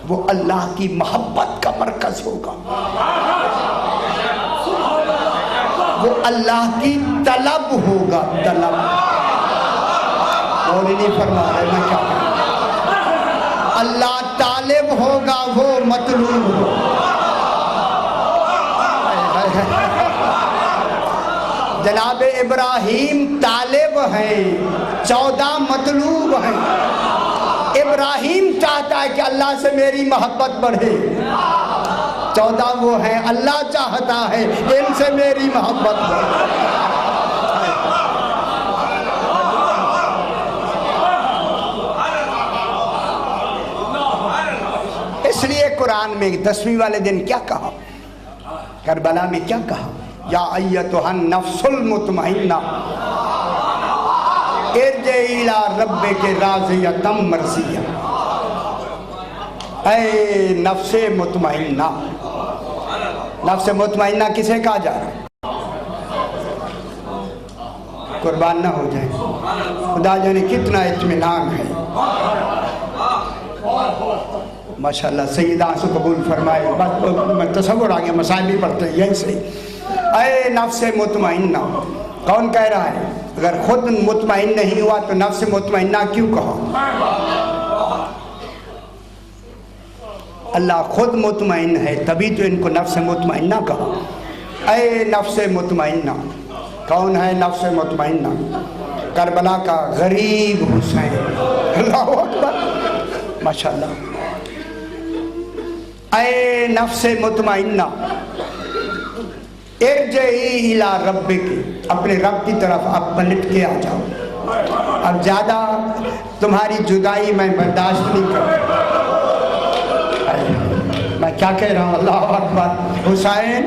[SPEAKER 1] وہ اللہ کی محبت کا مرکز ہوگا، وہ اللہ کی طلب ہوگا. طلب اور نہیں فرما رہے میں کیا کہوں؟ اللہ طالب ہوگا، وہ مطلوب ہوگا. جناب ابراہیم طالب ہیں، 14 مطلوب ہیں. ابراہیم چاہتا ہے کہ اللہ سے میری محبت بڑھے، 14 وہ ہیں اللہ چاہتا ہے ان سے میری محبت بڑھے. اس لیے قرآن میں 10ویں والے دن کیا کہا، کربلا میں کیا کہا؟ یا ایتھا النفس المطمئنہ ارجعی الی ربک راضیۃ مرضیہ. اے نفس مطمئنہ. نفس مطمئنہ کسے کہا جا رہا ہے؟ قربان نہ ہو جائیں، خدا جانے کتنا اطمینان ہے. ماشاءاللہ سیدہ آنسو قبول فرمائے. بس تصور آ گیا، مسائل بھی پڑھتے ہیں یہی صحیح. اے نفس مطمئنہ، کون کہہ رہا ہے؟ اگر خود مطمئن نہیں ہوا تو نفس مطمئنہ کیوں کہا؟ اللہ خود مطمئن ہے تبھی تو ان کو نفس مطمئنہ کہا. اے نفس مطمئنہ، کون ہے نفس مطمئنہ؟ کربلا کا غریب حسین. اللہ اکبر، ماشاءاللہ. اے نفس مطمئنہ ارجعی الی ربک، اپنے رب کی طرف اب پلٹ کے آ جاؤ. اب زیادہ تمہاری جدائی میں برداشت نہیں کروں. میں کیا کہہ رہا ہوں؟ اللہ اکبر. حسین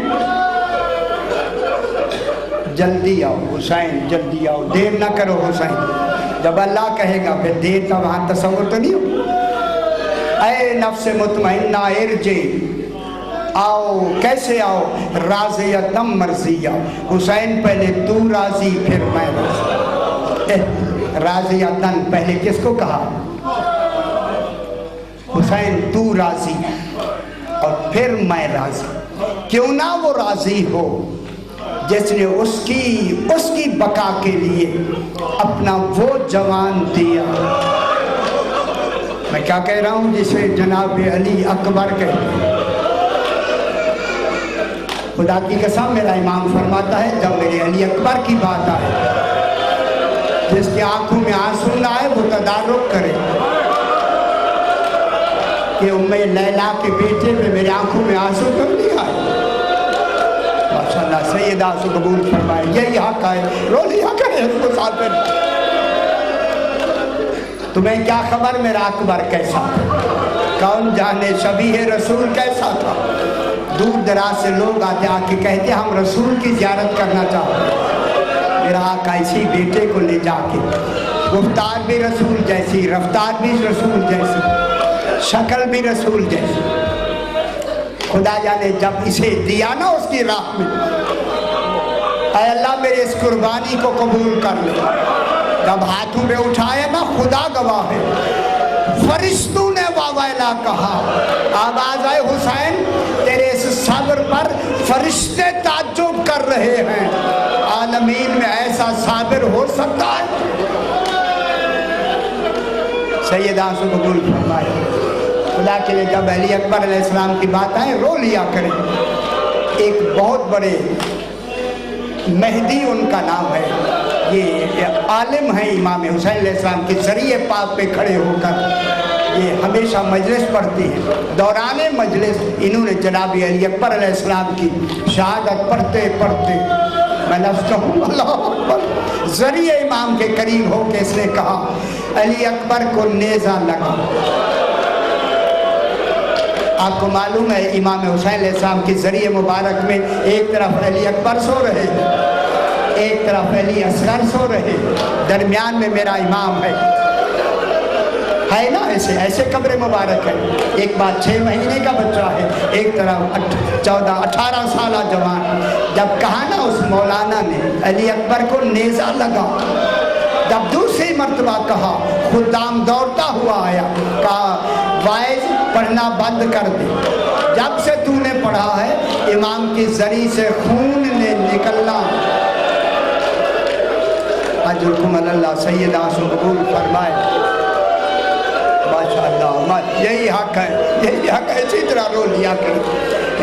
[SPEAKER 1] جلدی آؤ، حسین جلدی آؤ، دیر نہ کرو حسین. جب اللہ کہے گا پھر دیر کا وہاں تصور تو نہیں ہو. اے نفس مطمئنہ ارجعی، آؤ. کیسے آؤ؟ راضیۃ مرضیہ. حسین پہلے تو راضی پھر میں راضی. راضیۃ پہلے کس کو کہا؟ حسین تو راضی اور پھر میں راضی. کیوں نہ وہ راضی ہو جس نے اس کی بقا کے لیے اپنا وہ جوان دیا. میں کیا کہہ رہا ہوں؟ جسے جناب علی اکبر کہتے ہیں. خدا کی قسم میرا امام فرماتا ہے جب میرے علی اکبر کی بات آئے، جس کی آنکھوں میں آنسو نہ آئے وہ تدارک کرے کہ ام لیلا کے بیٹے پہ میرے آنکھوں میں آنسو کیوں نہیں آئے. ماشاءاللہ سیدہ آنسو قبول فرمائے. یہی حق ہے، رو لیا کرے اس کو ساتھ میں. تمہیں کیا خبر میرا اکبر کیسا تھا؟ کون جانے شبیہ رسول کیسا تھا. دور دراز سے لوگ آتے آ کے کہتے ہم رسول کی زیارت کرنا چاہتے ہیں. میرا آقا اسی بیٹے کو لے جا کے، گفتار بھی رسول جیسی، رفتار بھی رسول جیسی، شکل بھی رسول جیسی. خدا جانے جب اسے دیا نا اس کی راہ میں، اے اللہ میرے اس قربانی کو قبول کر لے. جب ہاتھوں میں اٹھایا نا، خدا گواہ ہے، فرشتوں نے واویلا کہا. آواز آئے حسین تیرے اس صبر پر فرشتے تعجب کر رہے ہیں. عالمین میں ایسا صابر ہو سکتا ہے؟ سیدہ آنسو قبول فرمائے. خدا کے لیے جب علی اکبر علیہ السلام کی بات آئے رو لیا کریں. ایک بہت بڑے مہدی ان کا نام ہے، یہ عالم ہیں امام حسین علیہ السلام کے ذریعے پاک پہ کھڑے ہو کر یہ ہمیشہ مجلس پڑھتی ہیں، دوران مجلس انہوں نے جناب علی اکبر علیہ السلام کی شہادت پڑھتے پڑھتے، میں لفظ کہوں اللہ اکبر، ذریعہ امام کے قریب ہو کے اس نے کہا علی اکبر کو نیزہ لگا۔ آپ کو معلوم ہے امام حسین علیہ السلام کی ذریعہ مبارک میں ایک طرف علی اکبر سو رہے ہیں، ایک طرف علی اصغر سو رہے، درمیان میں میرا امام ہے نا، ایسے قبر مبارک ہے۔ ایک بات 6 مہینے کا بچہ ہے، ایک طرف 18 سالہ جوان۔ جب کہا نا اس مولانا نے علی اکبر کو نیزہ لگا، جب دوسری مرتبہ کہا خدام دوڑتا ہوا آیا، کہا وائز پڑھنا بند کر دے، جب سے تو نے پڑھا ہے امام کی زری سے خون نے نکلنا۔ اجرکم اللہ سیدہ سے قبول فرمائے، ماشاءاللہ، یہی حق ہے، یہی حق ہے، اسی طرح رو لیا کہ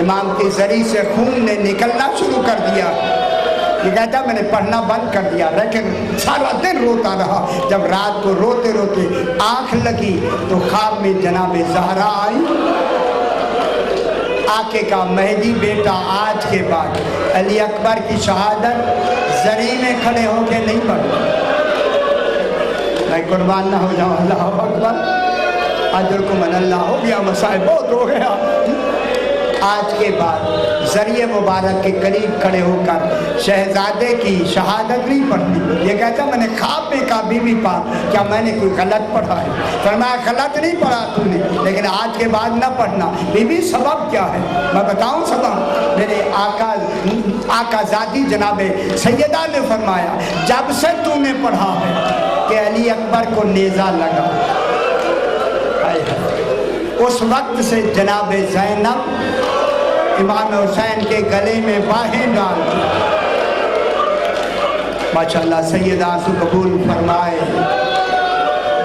[SPEAKER 1] امام کی زری سے خون نے نکلنا شروع کر دیا۔ یہ کہتا میں نے پڑھنا بند کر دیا، لیکن سارا دن روتا رہا۔ جب رات کو روتے روتے آنکھ لگی تو خواب میں جناب زہرا آئی، آقے کا مہدی بیٹا آج کے بعد علی اکبر کی شہادت زری میں کھڑے ہو کے نہیں پڑھا۔ میں قربان نہ ہو جاؤں، اللہ اکبر، اجرکم اللہ، ہو گیا مسائل، بہت ہو گیا۔ آج کے بعد ذریعہ مبارک کے قریب کھڑے ہو کر شہزادے کی شہادت نہیں پڑھنی۔ یہ کہتا میں نے خواب میں کہا بی بی پاک کیا میں نے کوئی غلط پڑھا ہے؟ فرمایا غلط نہیں پڑھا تم نے، لیکن آج کے بعد نہ پڑھنا۔ بی بی سبب کیا ہے؟ میں بتاؤں سبب؟ میرے آقا ذاتی جناب سیدہ نے فرمایا جب سے تو نے پڑھا ہے کہ علی اکبر کو نیزہ لگا، اس وقت سے جناب زینب امام حسین کے گلے میں باہیں ڈال دی۔ ماشاءاللہ سیدہ آنسو قبول فرمائے۔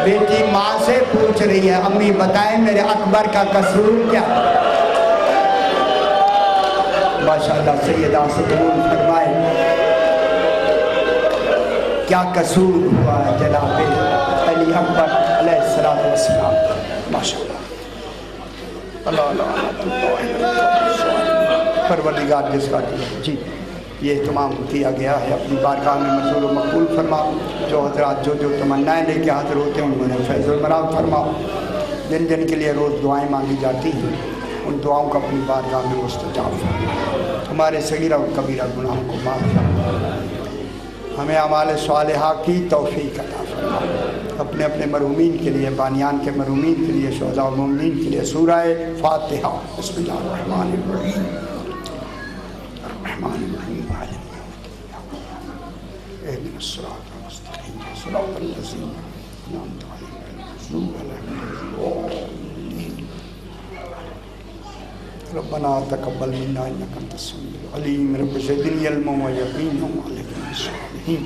[SPEAKER 1] بیٹی ماں سے پوچھ رہی ہے امی بتائیں میرے اکبر کا قصور کیا؟ ماشاءاللہ سیدہ آنسو قبول فرمائے۔ کیا قصور ہوا جناب علی اکبر علیہ السلام؟ ماشاءاللہ پروردگار جس کا جی یہ اہتمام کیا گیا ہے اپنی بارگاہ میں منظور و مقبول فرما۔ جو حضرات جو تمنائیں لے کے حاضر ہوتے ہیں انہوں نے فیض المرام فرما۔ جن جن کے لیے روز دعائیں مانگی جاتی ہیں ان دعاؤں کو اپنی بارگاہ میں مستجاب فرما۔ ہمارے صغیرہ و کبیرہ گناہوں کو معاف فرما، ہمیں اعمال صالحہ کی توفیق عطا فرما۔ اپنے اپنے مرحومین کے لیے، بانیان کے مرحومین کے لیے، شہداء و مومنین کے لیے سورہ فاتحہ۔ بسم اللہ الرحمن الرحیم، الرحمن الرحیم، اهدنا الصراط المستقیم، صراط الذین انعمت علیہم غیر المغضوب علیہم۔ ربنا تقبل منا انک انت السمیع العلیم، رب زدنی علما و یقینا وعلمنا بالصالحین۔